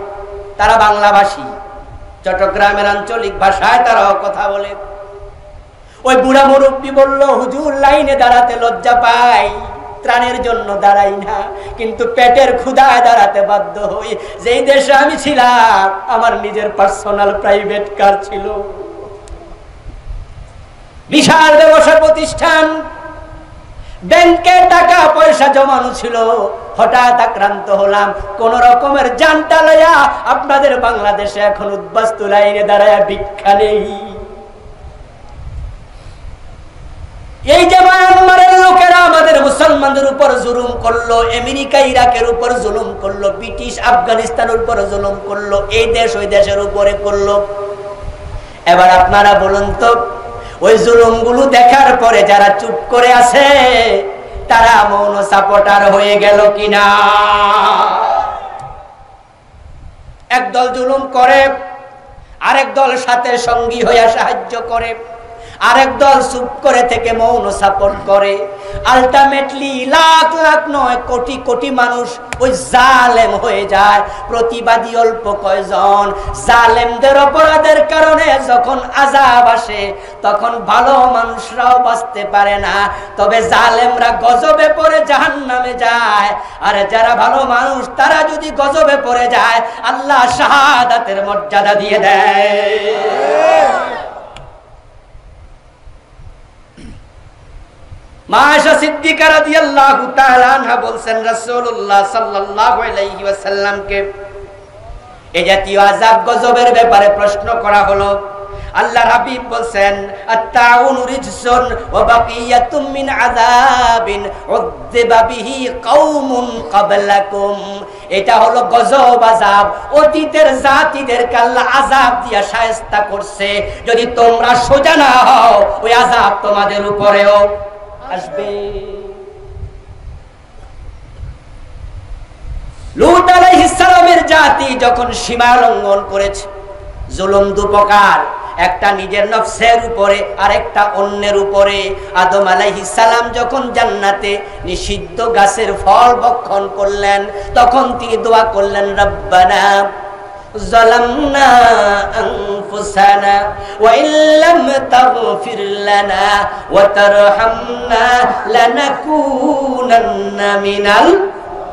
S1: তারা বাংলাভাষী, চট্টগ্রামের আঞ্চলিক ভাষায় তারাও কথা বলে। ওই বুড়া মুরব্বী বলল, হুজুর লাইনে দাঁড়াতে লজ্জা পাই, ত্রাণের জন্য দাঁড়াই না, কিন্তু পেটের ক্ষুধায় দাঁড়াতে বাধ্য হই। যেই দেশে আমি ছিলাম আমার নিজের পার্সোনাল প্রাইভেট কার ছিল, বিশাল ব্যবসা প্রতিষ্ঠান, ব্যাংকে টাকা পয়সা জমানো ছিল, হঠাৎ আক্রান্ত হলাম, কোন রকমের জানটা লইয়া আপনাদের বাংলাদেশে এখন উদ্বাস্তু লাইনে দাঁড়ায় ভিক্ষা নেই। এই যে মায়ানমারের লোকেরা আমাদের মুসলমানদের উপর জুলুম করলো, আমেরিকা ইরাকের উপর জুলুম করলো, ব্রিটিশ আফগানিস্তানের উপর জুলুম করলো, এই দেশ ওই দেশের উপরে করলো। এবার আপনারা বলুন তো, ওই জুলুমগুলো দেখার পরে যারা চুপ করে আছে তারা মৌন সাপোর্টার হয়ে গেল কিনা? একদল জুলুম করে, আরেক দল সাথে সঙ্গী হয়ে সাহায্য করে, আরেক দল চুপ করে থেকে মৌন সাপোর্ট করে। আলটিমেটলি লাখ লাখ নয় কোটি কোটি মানুষ ওই জালেম হয়ে যায়। প্রতিবাদী অল্প কয়জন। জালেমদের অপরাধের কারণে যখন আযাব আসে তখন ভালো মানুষরাও বাঁচতে পারে না, তবে জালেমরা গজবে পড়ে জাহান্নামে যায়। আর যারা ভালো মানুষ তারা যদি গজবে পড়ে যায় আল্লাহ শাহাদাতের মর্যাদা দিয়ে দেয়। মা আয়েশা সিদ্দিকা রাদিয়াল্লাহু তাআলা আনহা বলছেন রাসূলুল্লাহ সাল্লাল্লাহু আলাইহি ওয়াসাল্লামকে এই জাতীয় আযাব গজবের ব্যাপারে প্রশ্ন করা হলো। আল্লাহর হাবিব বলছেন আত-তাউন রিজসুন ওয়া বাকিয়াতুম মিন আযাবিন উযযিবা বিহি কওমুন ক্বাবলাকুম। এটা হলো গজব আযাব, অতীতের জাতিদেরকে আল্লাহ আযাব দিয়া শায়েস্তা করছে। যদি তোমরা সোজা না হও ওই আযাব তোমাদের উপরেও আসবে। লূত আলাইহিস সালামের জাতি যখন সীমা লঙ্ঘন করেছে, জুলুম দুপ্রকার, একটা নিজের নফসের উপরে আর একটা অন্যের উপরে। আদম আলাইহিস সালাম যখন জান্নাতে নিষিদ্ধ গাছের ফল ভক্ষণ করলেন, তখন তিনি দোয়া করলেন রব্বানা যালামনা আনফুসানা ওয়া ইল্লাম তাগফির লানা ওয়া তারহামনা লানাকুনান্না মিনাল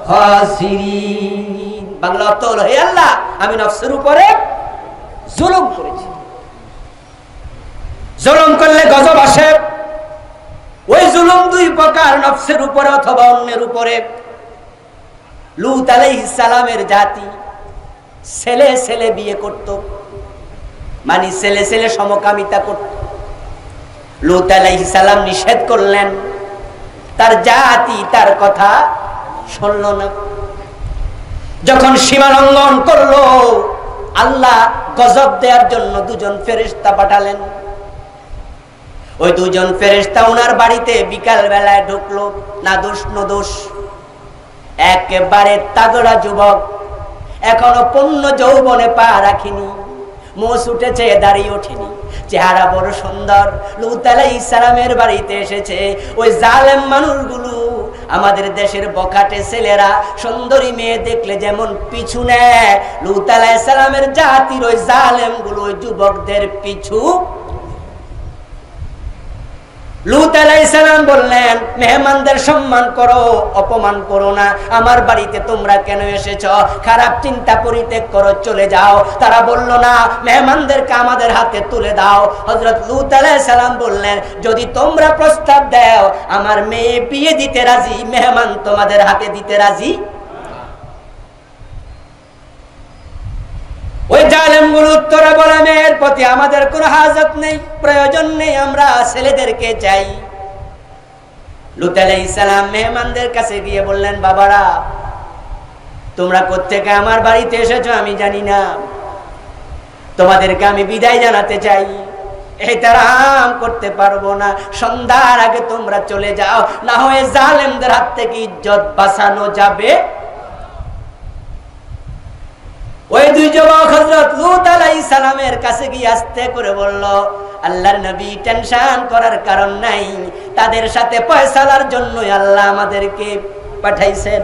S1: খাসিরিন। বাংলা অর্থ হলো, হে আল্লাহ, আমি নফসের উপরে জুলুম করেছি। জুলুম করলে গজব আসে। ওই জুলুম দুই প্রকার, নফসের উপরে অথবা অন্যের উপরে। লূত আলাইহিস সালামের জাতি ছেলে ছেলে বিয়ে করত, মানে ছেলে ছেলে সমকামিতা করত। লূত আলাইহিস সালাম নিষেধ করলেন, তার জাতি তার কথা শুনল না। যখন সীমা লঙ্ঘন করলো, আল্লাহ গজব দেওয়ার জন্য দুজন ফেরেশতা পাঠালেন। ওই দুজন ফেরেশতা ওনার বাড়িতে বিকাল বেলায় ঢুকলো। না দোষ নো দোষ, একেবারে তাগড়া যুবক, এখনো পূর্ণ যৌবনে পা রাখিনি, মোষ উঠেছে দাঁড়িয়ে ওঠেনি, চেহারা বড় সুন্দর। লূত আলাইহিস সালামের বাড়িতে এসেছে। ওই জালেম মানুষগুলো, আমাদের দেশের বখাটে ছেলেরা সুন্দরী মেয়ে দেখলে যেমন পিছু নেয়, লূত আলাইহিস সালামের জাতির ওই জালেম গুলো ওই যুবকদের পিছু। লূত আলাইহিস সালাম বললেন, মেহমানদের সম্মান করো, অপমান করো না। আমার বাড়িতে তোমরা কেন এসেছো? খারাপ চিন্তা পরিত্যাগ করো, চলে যাও। তারা বলল না, মেহমানদেরকে আমাদের হাতে তুলে দাও। হযরত লূত আলাইহিস সালাম বললেন, যদি তোমরা প্রস্তাব দাও, আমার মেয়ে বিয়ে দিতে রাজি, মেহমান তোমাদের হাতে দিতে রাজি। ওই জালেমগুলো উত্তরে বলে, মেয়ের প্রতি আমাদের কোনো হাজত নেই, প্রয়োজন নেই, আমরা ছেলেদেরকে চাই। লূত আলাইহিস সালাম মেহমানদের কাছে গিয়ে বললেন, বাবারা, তোমরা কোত্থেকে আমার বাড়িতে এসেছো আমি জানি না, তোমাদেরকে আমি বিদায় জানাতে চাই। এহতেরাম করতে পারবো না, সন্ধ্যার আগে তোমরা চলে যাও, না হয় জালেমদের হাত থেকে ইজ্জত বাঁচানো যাবে। ওই দুই যুবক হযরত লূত আলাইহিস সালামের কাছে গিয়ে আস্তে করে বলল, আল্লাহর নবী, টেনশন করার কারণ নাই, তাদের সাথে ফয়সালার জন্যই আল্লাহ আমাদেরকে পাঠাইছেন।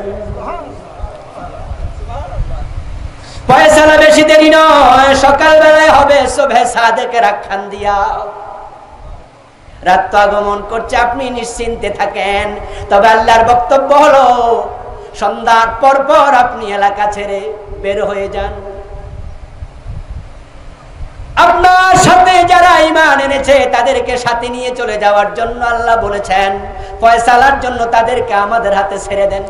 S1: ফয়সালা বেশি দেরি নয়, সকাল বেলায় হবে। সুবহে সাদেকের আখ্যান দিয়া রাত তো আগমন করছে, আপনি নিশ্চিন্তে থাকেন। তবে আল্লাহর বক্তব্য হলো, সন্ধ্যার পর পর আপনি এলাকা ছেড়ে বের হয়ে যান। আপনার সাথে যারা ঈমান এনেছে তাদেরকে সাথে নিয়ে চলে যাওয়ার জন্য আল্লাহ বলেছেন। ফয়সালার জন্য তাদেরকে আমাদের হাতে ছেড়ে দেন।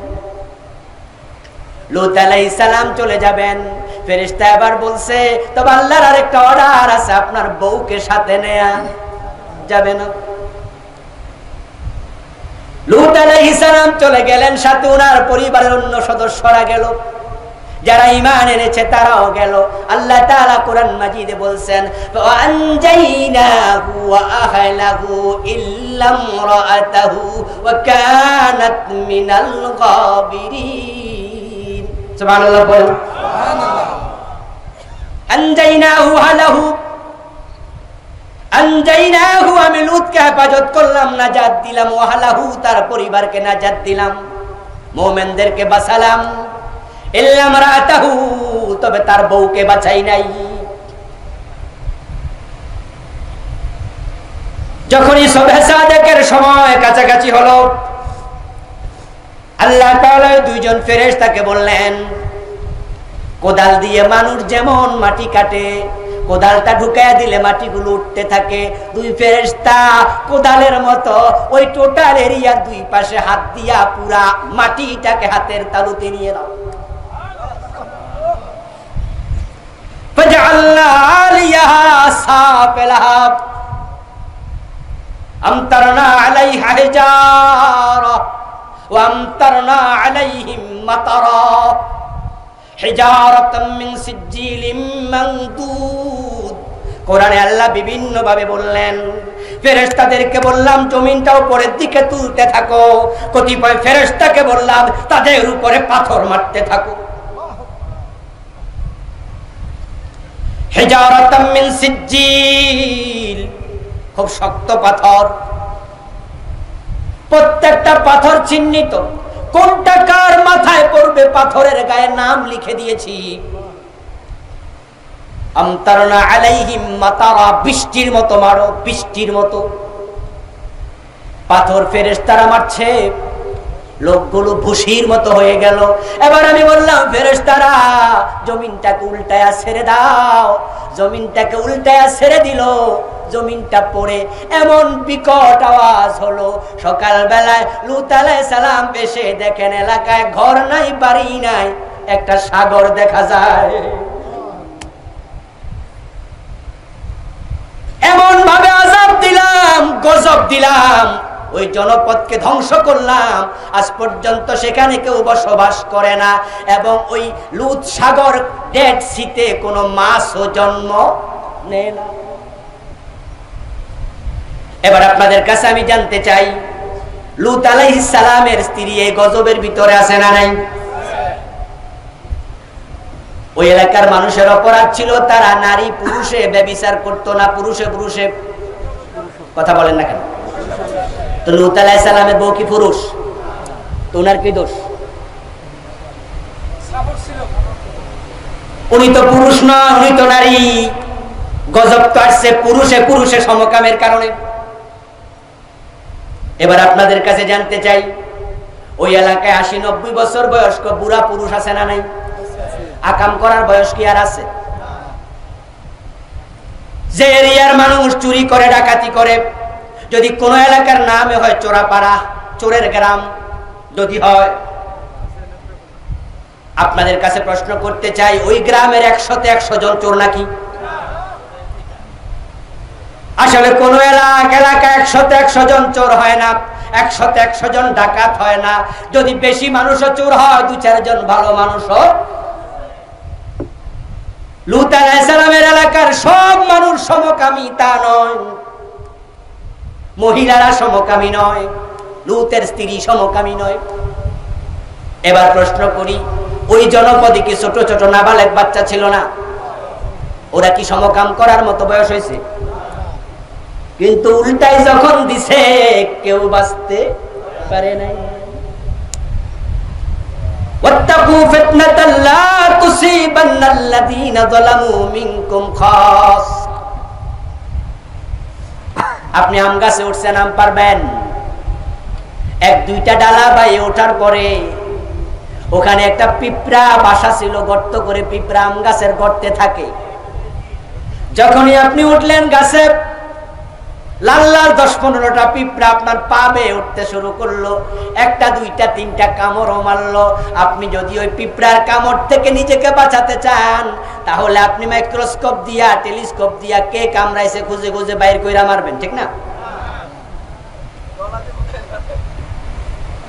S1: লূত আলাইহিস সালাম চলে যাবেন। ফেরেশতা এবার বলছে, তবে আল্লাহর আরেকটা অর্ডার আছে, আপনার বউকে সাথে নেয়া যাবে না। লূত আলাইহিস সালাম চলে গেলেন, সাথে ওনার পরিবারের অন্য সদস্যরা গেল, যারা ঈমান এনেছে তারাও গেল। আল্লাহ তাআলা কোরআন মাজিদে বলছেন, ফাআনজাইনাহু ওয়া আহলাহু ইল্লা ইমরাআতাহু ওয়া কানাত মিনাল গাবিরিন। সুবহানাল্লাহ বলেন, সুবহানাল্লাহ। আনজাইনাহু আহলাহু, আনজাইনাহু, আমি লূতকে হেফাজত করলাম, নাজাত দিলাম। ওয়া আহলাহু, তার পরিবারকে নাজাত দিলাম, মুমিনদেরকে বাঁচালাম। ইল্লা ইমরাআতাহু, তবে তার বউকে বাঁচাই নাই। যখনই সুবহে সাদেকের সময় কাছাকাছি হলো, আল্লাহ তাআলা দুইজন ফেরেশতাকে বললেন, কোদাল দিয়ে মানুষ যেমন মাটি কাটে, কোদালটা ঢুকাইয়া দিলে মাটিগুলো উঠতে থাকে। দুই ফেরেশতা কোদালের মতো ওই টোটাল এরিয়ার দুই পাশে হাত দিয়া পুরা মাটিটাকে হাতের তালুতে নিয়ে নাও। فجعلنا عليها سافلها أمطرنا عليها حجارة وأمطرنا عليهم مطرا حجارة من سجيل منضود। কোরআনে আল্লাহ বিভিন্ন ভাবে বললেন, ফেরেশতাদেরকে বললাম জমিনটা উপরের দিকে তুলতে থাকো, কতিপয় ফেরেশতাকে বললাম তাদের উপরে পাথর মারতে থাকো। হিজারাতাম মিন সিজ্জিল, খুব শক্ত পাথর, প্রত্যেকটা পাথর চিহ্নিত, কোনটা কার মাথায় পড়বে পাথরের গায়ে নাম লিখে দিয়েছি। আমতারনা আলাইহিম মাতারা, বৃষ্টির মতো মারো, বৃষ্টির মতো পাথর ফেরেশতারা মারছে, লোকগুলো ভুসির মতো হয়ে গেল। এবার আমি বললাম ফেরেশতারা জমিনটাকে উল্টায়া ছেড়ে দাও, জমিনটাকে উল্টায়া ছেড়ে দিল। জমিনটা পড়ে এমন বিকট আওয়াজ হলো, সকাল বেলায় লূত আলাইহিস সালাম এসে দেখেন এলাকায় ঘর নাই বাড়ি নাই, একটা সাগর দেখা যায়। এমন ভাবে আযাব দিলাম, গজব দিলাম, ওই জনপদকে ধ্বংস করলাম, আজ পর্যন্ত সেখানে কেউ বসবাস করে না। এবং ওই লূত সাগর ডেড সিতে কোনো মাছও জন্ম নেয় না। এবার আপনাদের কাছে আমি জানতে চাই, লূত আলাইহিস সালামের স্ত্রী এই গজবের ভিতরে আছে না নাই? ওই এলাকার মানুষের অপরাধ ছিল তারা নারী পুরুষে ব্যভিচার করতো না, পুরুষে পুরুষে। কথা বলেন না কেন? তো লূত আলাইহিস সালামের বউ কি পুরুষ? তো ওনার কি দোষ? উনি তো পুরুষ নয়, উনি তো নারী। গজব তো আসছে পুরুষে পুরুষে সমকামের কারণে। এবার আপনাদের কাছে জানতে চাই, ওই এলাকায় 80-90 বছর বয়স্ক বুড়া পুরুষ আছে না নাই? আকাম করার বয়স কি আর আছে? যে এরিয়ার মানুষ চুরি করে, ডাকাতি করে, যদি কোন এলাকার নামে হয় চোরাপাড়া, চোরের গ্রাম যদি হয়, আপনাদের কাছে প্রশ্ন করতে চাই, ওই গ্রামের 100-100 জন চোর নাকি? আসলে কোন এলাকা 100-100 জন চোর হয় না, 100-100 জন ডাকাত হয় না। যদি বেশি মানুষও চোর হয়, 2-4 জন ভালো মানুষও। লূত আলাইহিস সালামের এলাকার সব মানুষ সমকামী তা নয়, মহিলারা সমকামী নয়, লূতের স্ত্রী সমকামী নয়। এবার প্রশ্ন করি, ওই জনপদে কি ছোট ছোট নাবালেগ বাচ্চা ছিল না? ওরা কি সমকাম করার মতো বয়স হয়েছে? কিন্তু উল্টাই যখন দিছে কেউ বাঁচতে পারে নাই। ওয়াত্তাকু ফিতনাতাল লা তুসিবান্নাল্লাযীনা যালামু মিনকুম খাস। আপনি আম গাছে উঠছেন, আম পারবেন, 1-2টা ডালা বাইয়ে ওঠার পরে ওখানে একটা পিঁপড়া বাসা ছিল, গর্ত করে পিঁপড়া আম গাছের গর্তে থাকে। যখনই আপনি উঠলেন গাছে, লাল লাল 10-15টা পিঁপড়া আপনার পা বেয়ে উঠতে শুরু করলো, 1-2-3টা কামড়ও মারলো। আপনি যদি ওই পিঁপড়ার কামড় থেকে নিজেকে বাঁচাতে চান, তাহলে আপনি মাইক্রোস্কোপ দিয়া, টেলিস্কোপ দিয়া কে কামড়াইছে খুঁজে খুঁজে বাইর কইরা মারবেন, ঠিক না?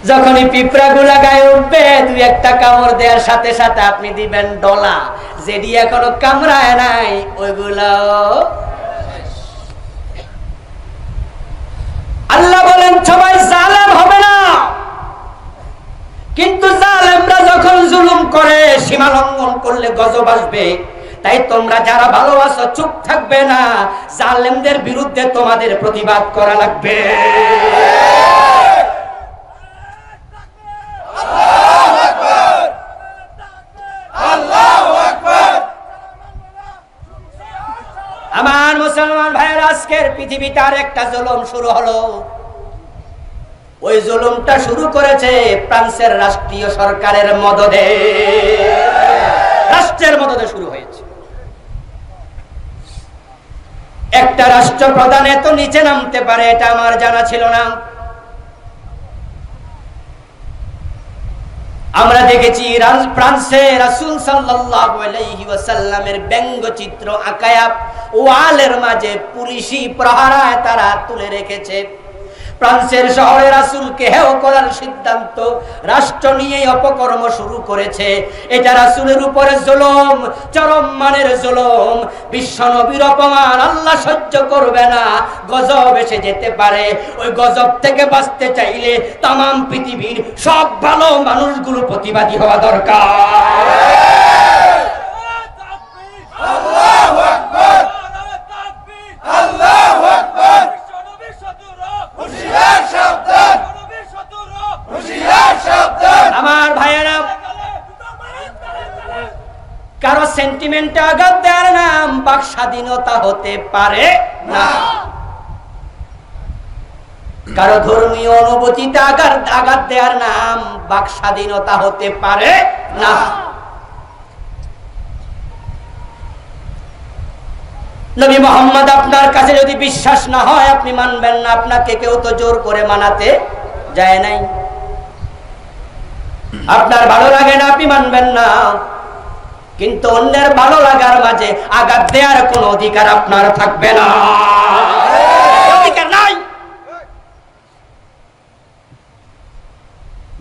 S1: যখনই পিঁপড়া গুলা গায়ে উঠবে, 2-1টা কামড় দেওয়ার সাথে সাথে আপনি দিবেন ডলা, যেটি এখনো কামড়ায় নাই ওইগুলো। আল্লাহ বলেন সবাই জালেম হবে না, কিন্তু জালেমরা যখন জুলুম করে, সীমা লঙ্ঘন করলে গজব আসবে। তাই তোমরা যারা ভালোবাসো চুপ থাকবে না, জালেমদের বিরুদ্ধে তোমাদের প্রতিবাদ করা লাগবে। আমার মুসলমান ভাইয়ের, আজকের পৃথিবীতে আর একটা জুলুম শুরু হলো। ওই জুলুমটা শুরু করেছে ফ্রান্সের রাষ্ট্রীয় সরকারের মদদে, রাষ্ট্রের মদদে শুরু হয়েছে। একটা রাষ্ট্রপ্রধান এত নিচে নামতে পারে এটা আমার জানা ছিল না। আমরা দেখেছি ফ্রান্সে রাসূল সাল্লাল্লাহু আলাইহি ওয়াসাল্লামের ব্যঙ্গচিত্র আঁকায়া ওয়ালের মাঝে পুলিশি প্রহরায় তারা তুলে রেখেছে। ফ্রান্সের শহরে রাসূলকে হেয় করার সিদ্ধান্ত রাষ্ট্র নিয়ে অপকর্ম শুরু করেছে। এটা রাসূলের উপরে জুলুম, চরম মানের জুলুম। বিশ্ব নবীর অপমান আল্লাহ সহ্য করবে না, গজব এসে যেতে পারে। ওই গজব থেকে বাঁচতে চাইলে তামাম পৃথিবীর সব ভালো মানুষগুলো প্রতিবাদী হওয়া দরকার। আল্লাহু আকবার, আল্লাহু আকবার। আমার ভাইয়েরা, কারো সেন্টিমেন্টে আঘাত দেওয়ার নাম বাক স্বাধীনতা হতে পারে না। কারো ধর্মীয় অনুভূতিতে আঘাত দেওয়ার নাম বাক স্বাধীনতা হতে পারে না। নবী মুহাম্মদ আপনার কাছে যদি বিশ্বাস না হয় আপনি মানবেন না। আপনাকে কেউ তো জোর করে মানাতে যায় নাই। আপনার ভালো লাগে না আপনি মানবেন না, কিন্তু অন্যের ভালো লাগার মাঝে আঘাত দেওয়ার কোন অধিকার আপনার থাকবে না, অধিকার নাই।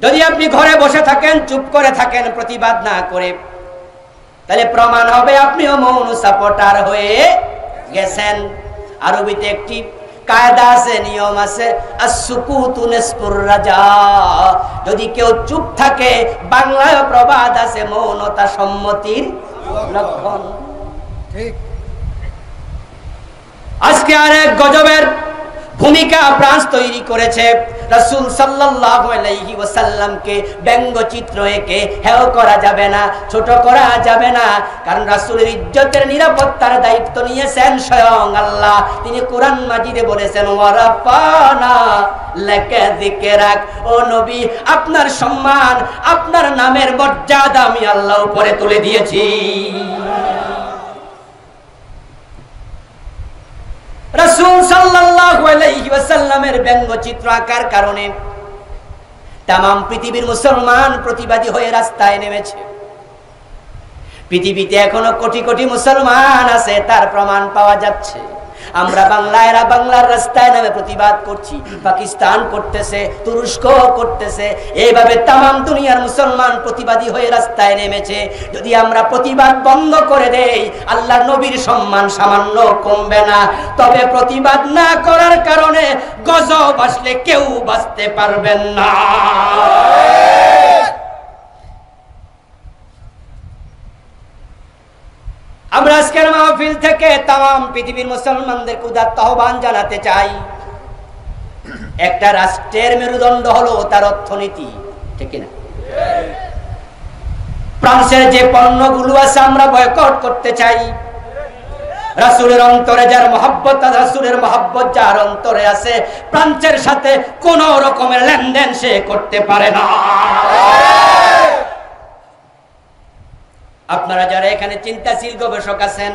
S1: যদি আপনি ঘরে বসে থাকেন, চুপ করে থাকেন, প্রতিবাদ না করে, তাহলে প্রমাণ হবে আপনিও মৌন সাপোর্টার হয়ে গেছেন। আরবিতে একটি কায়দা আছে, নিয়ম আছে, আসসুকুতু নিসফুর রাজা। যদি কেউ চুপ থাকে, বাংলায় প্রবাদ আছে, মৌনতা সম্মতির লক্ষণ। ঠিক। আজকে আরেক গজবের ভূমিকা ফ্রান্স তৈরি করেছে। রাসূল সাল্লাল্লাহু আলাইহি ওয়াসাল্লামকে ব্যঙ্গচিত্র এঁকে হেয় করা যাবে না, ছোট করা যাবে না, কারণ রাসূলের ইজ্জতের নিরাপত্তার দায়িত্ব নিয়েছেন স্বয়ং আল্লাহ। তিনি কোরআন মাজিদে বলেছেন, ওয়ারাফানা লাকা যিকরাক। ও নবী, আপনার সম্মান, আপনার নামের মর্যাদা আমি আল্লাহ উপরে তুলে দিয়েছি। রাসূল সাল্লাল্লাহু আলাইহি ওয়াসাল্লামের ব্যঙ্গচিত্র আঁকার কারণে তামাম পৃথিবীর মুসলমান প্রতিবাদী হয়ে রাস্তায় নেমেছে। পৃথিবীতে এখনো কোটি কোটি মুসলমান আছে, তার প্রমাণ পাওয়া যাচ্ছে। আমরা বাংলায়রা বাংলার রাস্তায় নেমে প্রতিবাদ করছি, পাকিস্তান করতেছে, তুরস্ক করতেছে, এইভাবে তামাম দুনিয়ার মুসলমান প্রতিবাদী হয়ে রাস্তায় নেমেছে। যদি আমরা প্রতিবাদ বন্ধ করে দেই, আল্লাহর নবীর সম্মান সামান্য কমবে না। তবে প্রতিবাদ না করার কারণে গজব আসলে কেউ বাঁচতে পারবেন না। আমরা আজকের মাহফিল থেকে তামাম পৃথিবীর মুসলমানদের উদাত্ত আহ্বান জানাতে চাই। একটা রাষ্ট্রের মেরুদণ্ড হলো তার অর্থনীতি, ঠিক না? ফ্রান্সের যে পণ্যগুলো আছে আমরা বয়কট করতে চাই। রাসূলের অন্তরে যার মহব্বত, রাসূলের মহব্বত যার অন্তরে আছে, ফ্রান্সের সাথে কোন রকমের লেনদেন সে করতে পারে না। আপনারা যারা এখানে চিন্তাশীল গবেষক আছেন,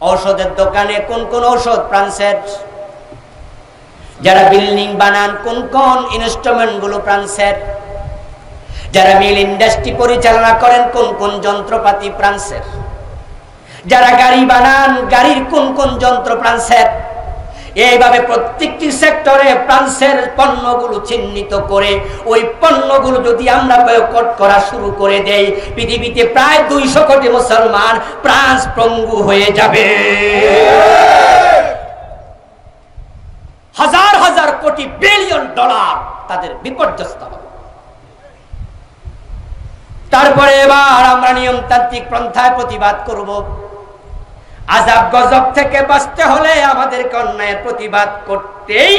S1: ঔষধের দোকানে কোন কোন ঔষধ ফ্রান্সের, যারা বিল্ডিং বানান কোন কোন ইনস্ট্রুমেন্ট গুলো ফ্রান্সের, যারা মিল ইন্ডাস্ট্রি পরিচালনা করেন কোন কোন যন্ত্রপাতি ফ্রান্সের, যারা গাড়ি বানান গাড়ির কোন কোন যন্ত্র ফ্রান্সের। এইভাবে প্রত্যেকটি সেক্টরে ফ্রান্সের পণ্যগুলো চিহ্নিত করে ওই পণ্যগুলো যদি আমরা বয়কট করা শুরু করে দেই, পৃথিবীতে প্রায় 200 কোটি মুসলমান ফ্রান্স পঙ্গু হয়ে যাবে। হাজার হাজার কোটি বিলিয়ন ডলার তাদের বিপর্যস্ত হবে। তারপরে এবার আমরা নিয়মতান্ত্রিক পন্থায় প্রতিবাদ করব। আযাব গজব থেকে বাঁচতে হলে আমাদেরকে অন্যায়ের প্রতিবাদ করতেই।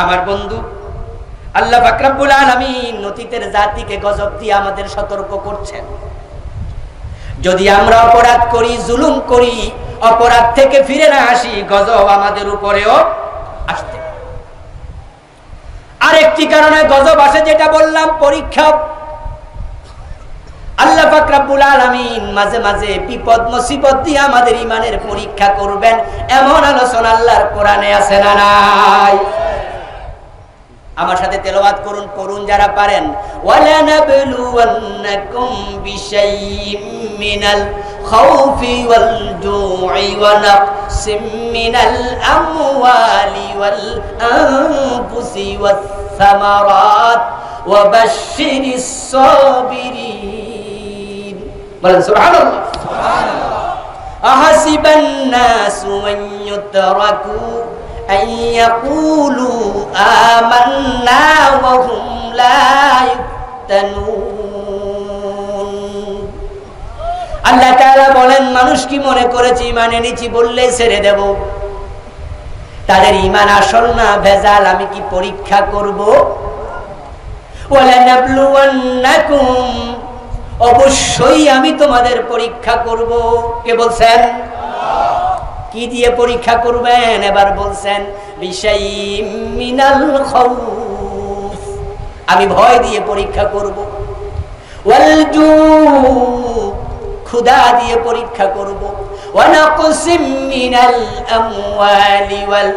S1: আমার বন্ধু, আল্লাহ পাক রব্বুল আলামিন অতীতের জাতিকে গজব দিয়ে আমাদের সতর্ক করছেন। যদি আমরা অপরাধ করি, জুলুম করি, অপরাধ থেকে ফিরে না আসি, গজব আমাদের উপরেও আসতে। আরেকটি কারণে গজব আসে, যেটা বললাম, পরীক্ষা। আল্লাহ পাক রব্বুল আলামিন মাঝে মাঝে বিপদ মুসিবত দিয়ে আমাদের ঈমানের পরীক্ষা করবেন, এমন আলোচনা আল্লাহর কোরআনে আছে না নাই? আমার সাথে তেলাওয়াত করুন, করুন যারা পারেন। ওয়ালা নাবলুওয়ান্নাকুম বিশাইইম মিনাল খাউফি ওয়াল জু'i ওয়া নাকসিম মিনাল আমওয়ালি ওয়াল আনফুসি ওয়াস সামারাত ওয়া বাশশিরিস সাবিরিন। বলেন সুবহানাল্লাহ। সুবহানাল্লাহ। আহাসিবান নাসু আন ইউতরাকু أن يقولوا آمنا وهم لا يفتنون। আল্লাহ তাআলা বলেন, মানুষ কি মনে করেছে ঈমান এনেছি বললেই ছেড়ে দেব? তাদের ঈমান আসল না ভেজাল, আমি কি পরীক্ষা করব? ওয়ালানাবলুওয়ান্নাকুম, অবশ্যই আমি তোমাদের পরীক্ষা করব। কে বলছেন? কি দিয়ে পরীক্ষা করবেন? এবার বলছেন বিশাইইম মিনাল খাউফ, আমি ভয় দিয়ে পরীক্ষা করব। ওয়াল জু, ক্ষুধা দিয়ে পরীক্ষা করব। ওয়া নাকসিম মিনাল আমওয়ালি ওয়াল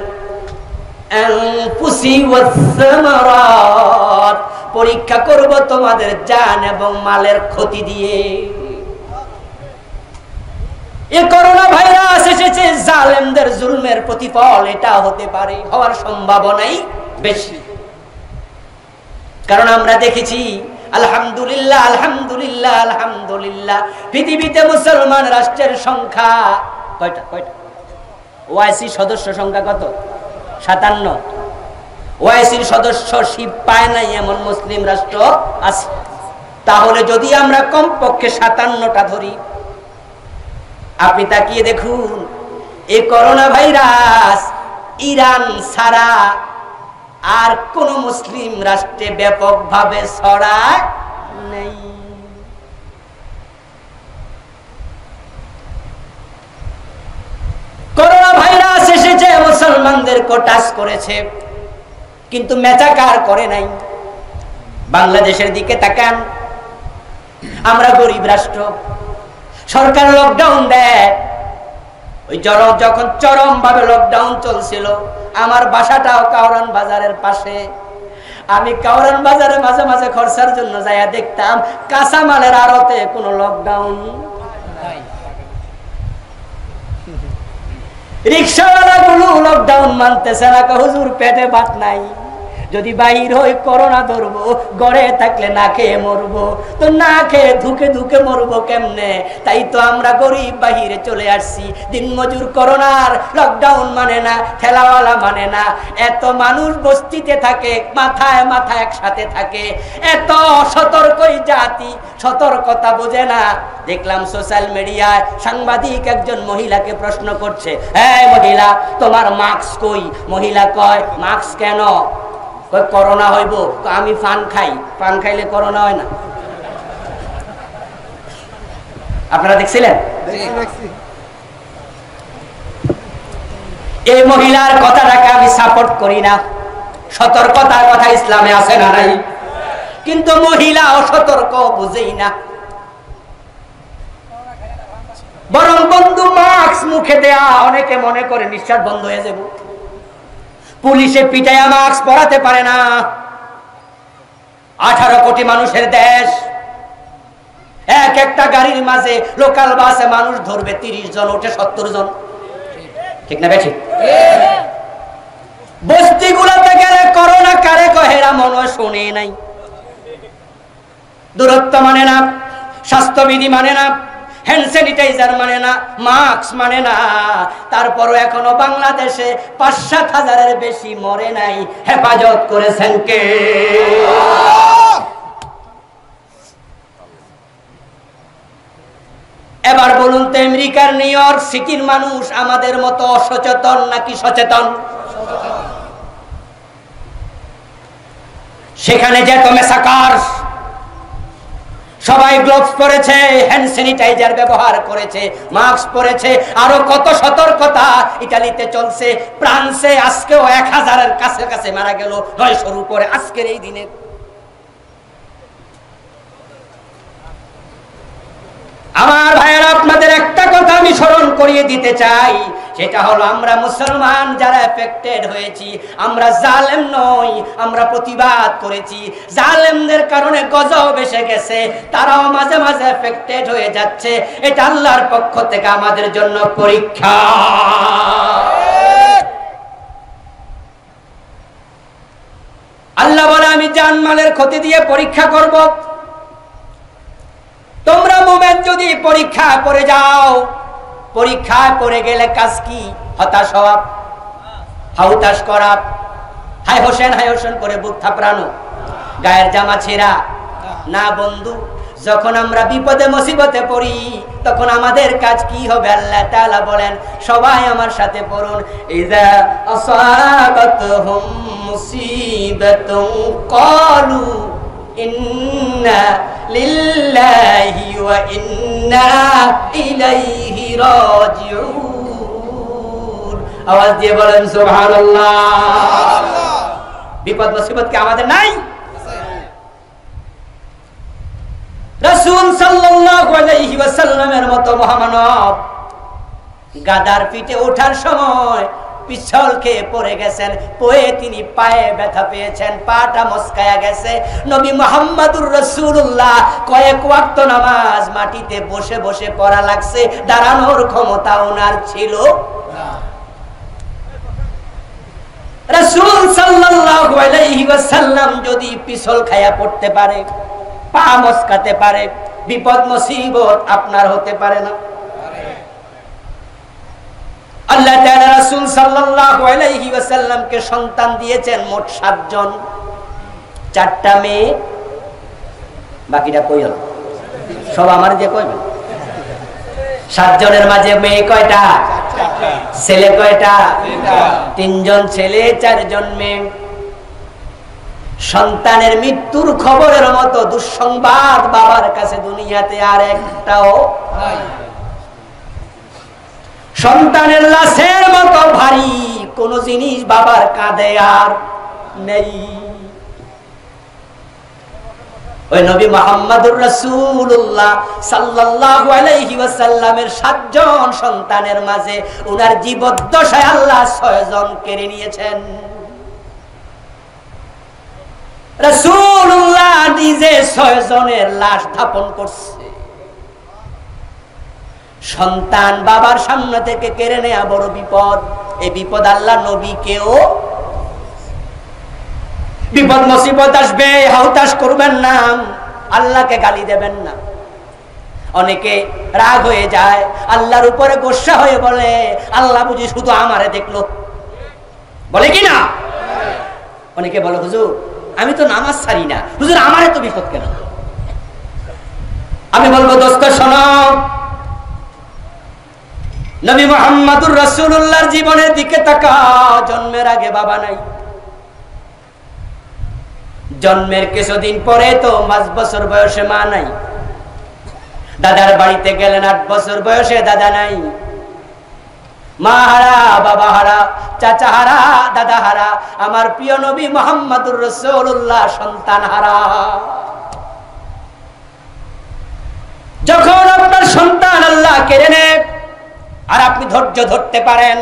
S1: আনফুসি ওয়াস সামারাত, পরীক্ষা করব তোমাদের জান এবং মালের ক্ষতি দিয়ে। এই করোনা ভাইরাস এসেছে জালেমদের জুলমের প্রতিফল, এটা হতে পারে, হওয়ার সম্ভাবনাই বেশি। কারণ আমরা দেখেছি, আলহামদুলিল্লাহ আলহামদুলিল্লাহ আলহামদুলিল্লাহ, পৃথিবীতে মুসলমান রাষ্ট্রের সংখ্যা কয়টা? ওআইসি সদস্য সংখ্যা কত? 57। ওআইসির সদস্যশিপ পায় নাই এমন মুসলিম রাষ্ট্র আছে। তাহলে যদি আমরা কমপক্ষে 57টা ধরি, আপনি তাকিয়ে দেখুন, এই করোনা ভাইরাস ইরান ছাড়া আর কোন মুসলিম রাষ্ট্রে ব্যাপকভাবে ছড়ায় নেই। করোনা ভাইরাস এসেছে, মুসলমানদেরকে টাচ করেছে, কিন্তু মেচাকার করে নাই। বাংলাদেশের দিকে তাকান, আমরা গরিব রাষ্ট্র, সরকার লকডাউন দেয়। ওই যখন চরম ভাবে লকডাউন চলছিল, আমার বাসাটাও কাউরান বাজারের পাশে। আমি কাউরান বাজারে মাঝে মাঝে খরচার জন্য যাইয়া দেখতাম কাঁচামালের আড়তে কোনো লকডাউন নাই। রিক্সাওয়ালা গুলো লকডাউন মানতেছে না, হুজুর পেটে ভাত নাই, যদি বাহির হই করোনা ধরবো, ঘরে থাকলে না খেয়ে মরবো, তো না খেয়ে ধুকে ধুকে মরবো কেমনে? তাই তো আমরা গরিব বাহিরে চলে আসছি। দিনমজুর করোনার লকডাউন মানে না, ঠেলাওয়ালা মানে না, এত মানুষ বস্তিতে থাকে, মাথায় মাথায় একসাথে থাকে, এত সতর্কই জাতি, সতর্কতা বোঝে না। দেখলাম সোশ্যাল মিডিয়ায় সাংবাদিক একজন মহিলাকে প্রশ্ন করছে, এই মহিলা, তোমার মাস্ক কই? মহিলা কয়, মাস্ক কেন? করোনা হইব। আমি পান খাই, পান খাইলে করোনা হয় না। আপনারা দেখছিলেন? এই মহিলার কথাটাকে আমি সাপোর্ট করি না, সতর্কতার কথা ইসলামে আছে না নাই? কিন্তু মহিলা অসতর্ক, বুঝেই না। বরং বন্ধু মাস্ক মুখে দেয়া, অনেকে মনে করে নিঃশ্বাস বন্ধ হয়ে যাবে। পুলিশে পিটাইয়া মাস্ক পরাতে পারে না। 18 কোটি মানুষের দেশ, এক একটা গাড়ির মাঝে লোকাল বাসে মানুষ ধরবে 30 জন, ওঠে 70 জন, ঠিক না বেঠিক? বস্তিগুলোতে গেলে করোনা কারে কহেরা মনে শুনে নাই। দূরত্ব মানে না, স্বাস্থ্যবিধি মানে না, হ্যান্ড স্যানিটাইজার মানে না, মাস্ক মানে না। তারপরও এখনো বাংলাদেশে 5-7 হাজারের বেশি মরে নাই। হেফাজত করেছেন কে? এবার বলুন তো, আমেরিকার নিউ ইয়র্ক সিটির মানুষ আমাদের মতো অসচেতন নাকি সচেতন? সেখানে যে তো মেসাকার, সবাই গ্লোভস পরেছে, হ্যান্ড স্যানিটাইজার ব্যবহার করেছে, মাস্ক পরেছে, আরো কত সতর্কতা। ইতালিতে চলছে, ফ্রান্সে আজকেও 1000-এর কাছে মারা গেল 900-র উপরে আজকের এই দিনে। আমার ভাইয়েরা, আপনাদের একটা কথা আমি স্মরণ করিয়ে দিতে চাই, সেটা হলো আমরা মুসলমান যারা এফেক্টেড হয়েছি, আমরা জালেম নই, আমরা প্রতিবাদ করেছি। জালেমদের কারণে গজব এসে গেছে, তারাও মাঝে মাঝে এফেক্টেড হয়ে যাচ্ছে। এটা আল্লাহর পক্ষ থেকে আমাদের জন্য পরীক্ষা। আল্লাহ বলে, আমি জানমালের ক্ষতি দিয়ে পরীক্ষা করব। তোমরা মুমিন যদি পরীক্ষা পড়ে যাও, পরীক্ষায় পড়ে গেলে কাজ কি? হতাশ হওয়া, হাউতাশ করা, হায় হোসেন করে বুক থাপড়ানো, গায়ের জামা ছেঁড়া না। বন্ধু, যখন আমরা বিপদে মুসিবতে পড়ি তখন আমাদের কাজ কি হবে? আল্লাহ তাআলা বলেন, সবাই আমার সাথে পড়ুন, ইযা আসাবাতহুম মুসিবাতুন ক্বালু ইন্না লিল্লাহি ওয়া ইন্না ইলাইহি রাজিউন। আওয়াজ দিয়ে বলেন সুবহানাল্লাহ। বিপদ মুসিবত কি আমাদের নাই? রাসূল সাল্লাল্লাহু আলাইহি ওয়াসাল্লামের মতো মহামানব গাদার পিঠে ওঠার সময় পিছল খেয়ে পড়ে গেছেন, পড়ে তিনি পায়ে ব্যথা পেয়েছেন, পাটা মস্কায়া গেছে। নবী মুহাম্মদুর রাসূলুল্লাহ কয়েক ওয়াক্ত নামাজ মাটিতে বসে বসে পড়া লাগছে, দাঁড়ানোর ক্ষমতা ওনার ছিল না। রাসূল সাল্লাল্লাহু আলাইহি ওয়াসাল্লাম যদি পিছল খায়া পড়তে পারে, পা মস্কাতে পারে, বিপদ মুসিবত আপনার হতে পারে না? আল্লাহ তাআলা রাসূল সাল্লাল্লাহু আলাইহি ওয়াসাল্লামকে সন্তান দিয়েছেন মোট 7 জন, 4টা মেয়ে, বাকিটা কই হলো? সব আমার দিয়ে কইবেন। 7 জনের মাঝে মেয়ে কয়টা? 4টা। ছেলে কয়টা? 3 জন ছেলে, 4 জন মেয়ে। সন্তানের মৃত্যুর খবরের মতো দুঃসংবাদ বাবার কাছে দুনিয়াতে আর একটাও নাই। সন্তানের লাশের মতো ভারী কোন জিনিস বাবার কাঁধে আর নেই। ওই নবী মুহাম্মদুর রাসূলুল্লাহ সাল্লাল্লাহু আলাইহি ওয়াসাল্লামের 7 জন সন্তানের মাঝে ওনার জীবদ্দশায় আল্লাহ 6 জন কেড়ে নিয়েছেন। রাসূলুল্লাহ নিজে 6 জনের লাশ দাফন করছে। সন্তান বাবার সামনে থেকে কেড়ে নেওয়া বড় বিপদ। এই বিপদ আল্লাহ নবীকেও, বিপদ মুসিবত আসবে, হাউতাশ করবেন না, আল্লাহকে গালি দেবেন না। অনেকে রাগ হয়ে যায়, আল্লাহর উপরে গোসা হয়ে বলে, আল্লাহ বুঝি শুধু আমারে দেখলো, বলে কি না? অনেকে বলে, হুজুর আমি তো নামাজ ছাড়ি না, হুজুর আমারে তো বিপদ কেন? আমি বলবো, দোস্ত শোনো, নবী মুহাম্মদুর রাসূলুল্লাহর জীবনের দিকে তাকাও। জন্মের আগে বাবা নাই, জন্মের কিছুদিন পরে তো 5 বছর বয়সে মা নাই, দাদার বাড়িতে গেলেন 8 বছর বয়সে দাদা নাই, মা হারা, বাবা হারা, চাচা হারা, দাদা হারা। আমার প্রিয় নবী মুহাম্মদুর রাসূলুল্লাহ সন্তান হারা। যখন আপনার সন্তান আল্লাহ কেড়ে নেয় আর আপনি ধৈর্য ধরতে পারেন,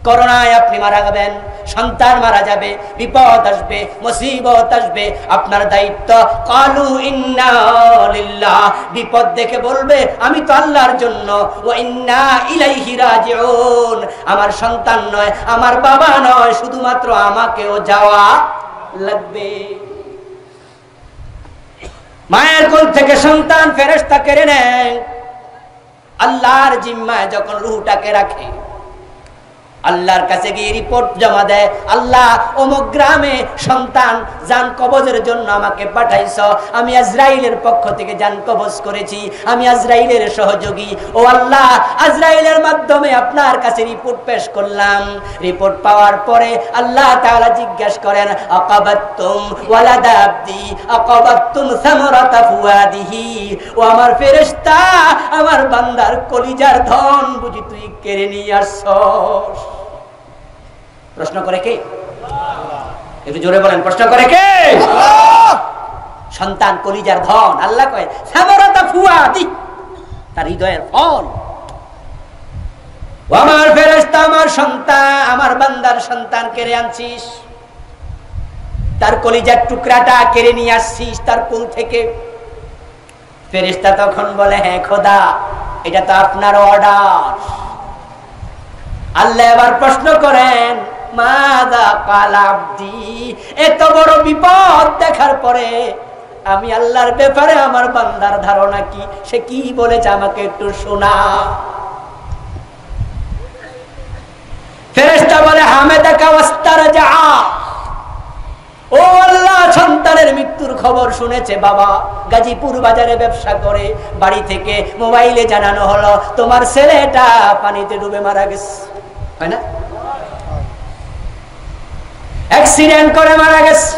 S1: করোনায় আপনি মারা যাবেন, সন্তান মারা যাবে, বিপদ আসবে, মুসিবত আসবে, আপনার দায়িত্ব কালু ইন্না লিল্লাহ, বিপদ দেখে বলবে আমি তো আল্লাহর জন্য, ওয়া ইন্না ইলাইহি রাজিউন, আমার সন্তান নয়, আমার বাবা নয়, শুধুমাত্র আমাকেও যাওয়া লাগবে। মায়ের কোল থেকে সন্তান ফেরেশতা কেড়ে নেয়, আল্লাহর জিম্মায় যখন রূহটাকে রাখে, আল্লাহর কাছে গিয়ে রিপোর্ট জমা দেয়, আল্লাহ অমুক গ্রামে সন্তান জান কবজের জন্য আমাকে পাঠাইছো, আমি আজরাইলের পক্ষ থেকে জান কবজ করেছি, আমি আজরাইলের সহযোগী। ও আল্লাহ, আজরাইলের মাধ্যমে আপনার কাছে রিপোর্ট পেশ করলাম। রিপোর্ট পাওয়ার পরে আল্লাহ তাআলা জিজ্ঞাসা করেন, আকাবাতুম ওয়ালাদা আবদি আকাবাতুম সামারাতা ফুয়াদিহি, ও আমার ফেরেশতা, আমার বান্দার কলিজার ধন বুঝি তুই কেড়ে নিয়ে আসছস? প্রশ্ন করে কে? একটু জোরে বলেন, প্রশ্ন করে কে? সন্তান কলিজার ধন। আল্লাহ কয় সামারাতা ফুয়াদি, তার হৃদয়ের ফল। ও আমার ফেরেশতা, আমার সন্তান, আমার বান্দার সন্তান কেড়ে আনছিস, তার কলিজার টুকরাটা কেড়ে নিয়ে আসছিস তার কোল থেকে। ফেরেশতা তখন বলে, হ্যাঁ খোদা, এটা তো আপনার অর্ডার। আল্লাহ এবার প্রশ্ন করেন, মাযা কাল আবদি, এত বড় বিপদ দেখার পরে আমি আল্লাহর ব্যাপারে আমার বান্দার ধারণা কি, সে কি বলেছে আমাকে একটু শোনা। ফেরেশতা বলে, হামেদাকা ওয়াস্তারজা, ও আল্লাহ, সন্তানের মৃত্যুর খবর শুনেছে বাবা, গাজীপুর বাজারে ব্যবসা করে, বাড়ি থেকে মোবাইলে জানানো হলো তোমার ছেলেটা পানিতে ডুবে মারা গেছে, হয় না, অ্যাক্সিডেন্ট করে মারা গেছে।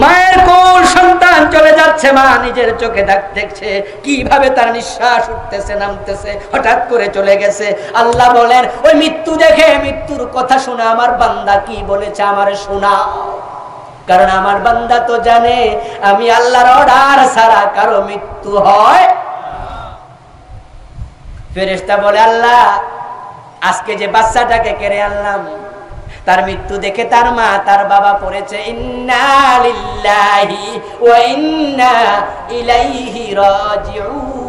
S1: মায়ের কোল সন্তান চলে যাচ্ছে, মা নিজের চোখে দেখছে কিভাবে তার নিঃশ্বাস উঠতেছে নামতেছে, হঠাৎ করে চলে গেছে। আল্লাহ বলেন, ওই মৃত্যু দেখে, মৃত্যুর কথা শুনে আমার বান্দা কি বলেছে আমার শোনা, কারণ আমার বান্দা তো জানে আমি আল্লাহর অর্ডার ছাড়া কারো মৃত্যু হয়। ফেরেশতা বলে, আল্লাহ, আজকে যে বাচ্চাটাকে কেড়ে আনলাম, তার মৃত্যু দেখে তার মা তার বাবা পড়েছে ইন্না লিল্লাহি ওয়া ইন্না ইলাইহি রাজিউন।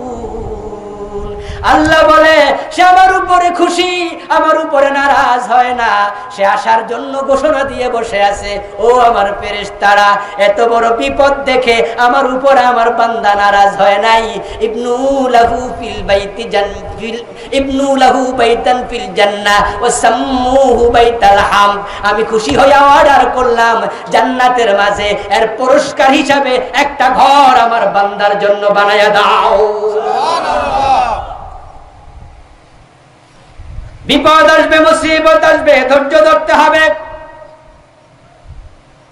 S1: আল্লাহ বলে, সে আমার উপরে খুশি, আমার উপরে নারাজ হয় না, সে আসার জন্য ঘোষণা দিয়ে বসে আছে। ও আমার ফেরেশতারা, এত বড় বিপদ দেখে আমার উপরে আমার বান্দা নারাজ হয় নাই। ইবনু লাহু ফিল বাইতি জান্নাতিল, ইবনু লাহু বাইতান ফিল জান্নাহ ওয়া সাম্মুহু বাইতাল হাম। আমি খুশি হয়ে অর্ডার করলাম জান্নাতের মাঝে এর পুরস্কার হিসাবে একটা ঘর আমার বান্দার জন্য বানায়া দাও। সুবহানাল্লাহ। বিপদ আসবে, মুসিবত আসবে, ধৈর্য ধরতে হবে।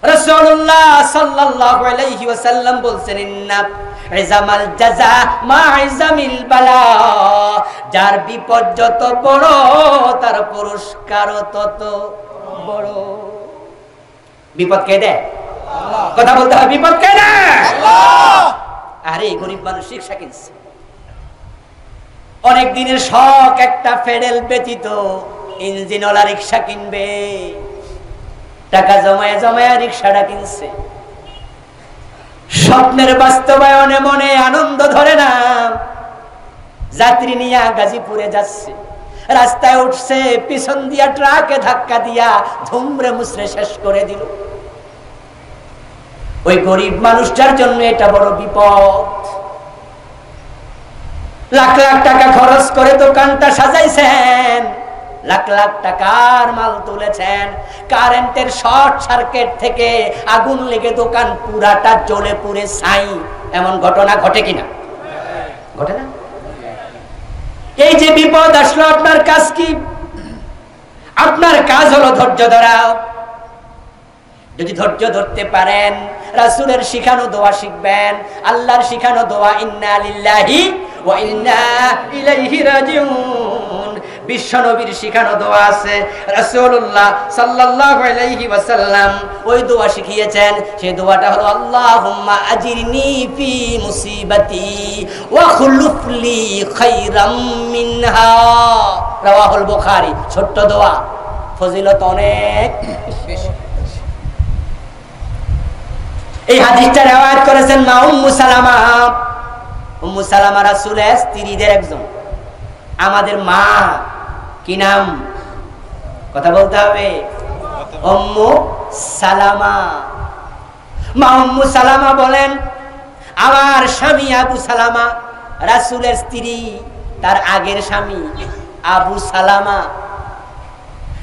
S1: রাসূলুল্লাহ সাল্লাল্লাহু আলাইহি ওয়াসাল্লাম বলছেন, ইন্না ইজামাল জাযা মা ইজামিল বালা, যার বিপদ যত বড় তার পুরস্কারও তত বড়। বিপদ কে দেয়? আল্লাহ। কথা বলতে হবে, বিপদ কে দেয়? আল্লাহ। আরে গরিব মানুষ রিকশা কিনছে, অনেক দিনের শখ একটা ফেডেল ব্যতীত ইঞ্জিনওয়ালা রিকশা কিনবে, টাকা জমায় জমায় রিকশাটা কিনছে। স্বপ্নের বাস্তবায়নে মনে আনন্দ ধরে না, যাত্রী নিয়ে গাজীপুরে যাচ্ছে, রাস্তায় উঠছে, পিছন দিয়া ট্রাকে ধাক্কা দিয়া ধুমরে মুছরে শেষ করে দিল। ওই গরিব মানুষটার জন্য এটা বড় বিপদ। লাখ লাখ টাকা খরচ করে দোকানটা সাজাইছেন, লাখ লাখ টাকার মাল তুলেছেন, কারেন্টের শর্ট সার্কিট থেকে আগুন লেগে দোকান পুরাটা জ্বলে পুড়ে ছাই। এমন ঘটনা ঘটে কিনা? ঘটে না? এই যে বিপদ আসলো, আপনার কাজ কি? আপনার কাজ হলো ধৈর্য ধরা। যদি ধৈর্য ধরতে পারেন, রাসূলের শিখানো দোয়া শিখবেন, আল্লাহর শিখানো দোয়া ইন্না লিল্লাহি ওয়া ইন্না ইলাইহি রাজিউন। বিশ্ব নবীর শিখানো দোয়া আছে, রাসূলুল্লাহ সাল্লাল্লাহু আলাইহি ওয়াসাল্লাম ওই দোয়া শিখিয়েছেন। সেই দোয়াটা হলো আল্লাহুম্মা আজিরনি ফি মুসিবাতি ওয়া খুলুফলি খায়রাম মিনহা। রাওয়াহুল বুখারী। ছোট্ট দোয়া, ফজিলত অনেক বেশি। এই হাদিসটা riwayat করেছেন মা উম্মু সালামা। উম্মু সালামা রাসূলের স্ত্রীদের একজন, আমাদের মা। কি নাম? কথা বলতে হবে। উম্মু সালামা। মা উম্মু সালামা বলেন, আমার স্বামী আবু সালামা, রাসূলের স্ত্রী, তার আগের স্বামী আবু সালামা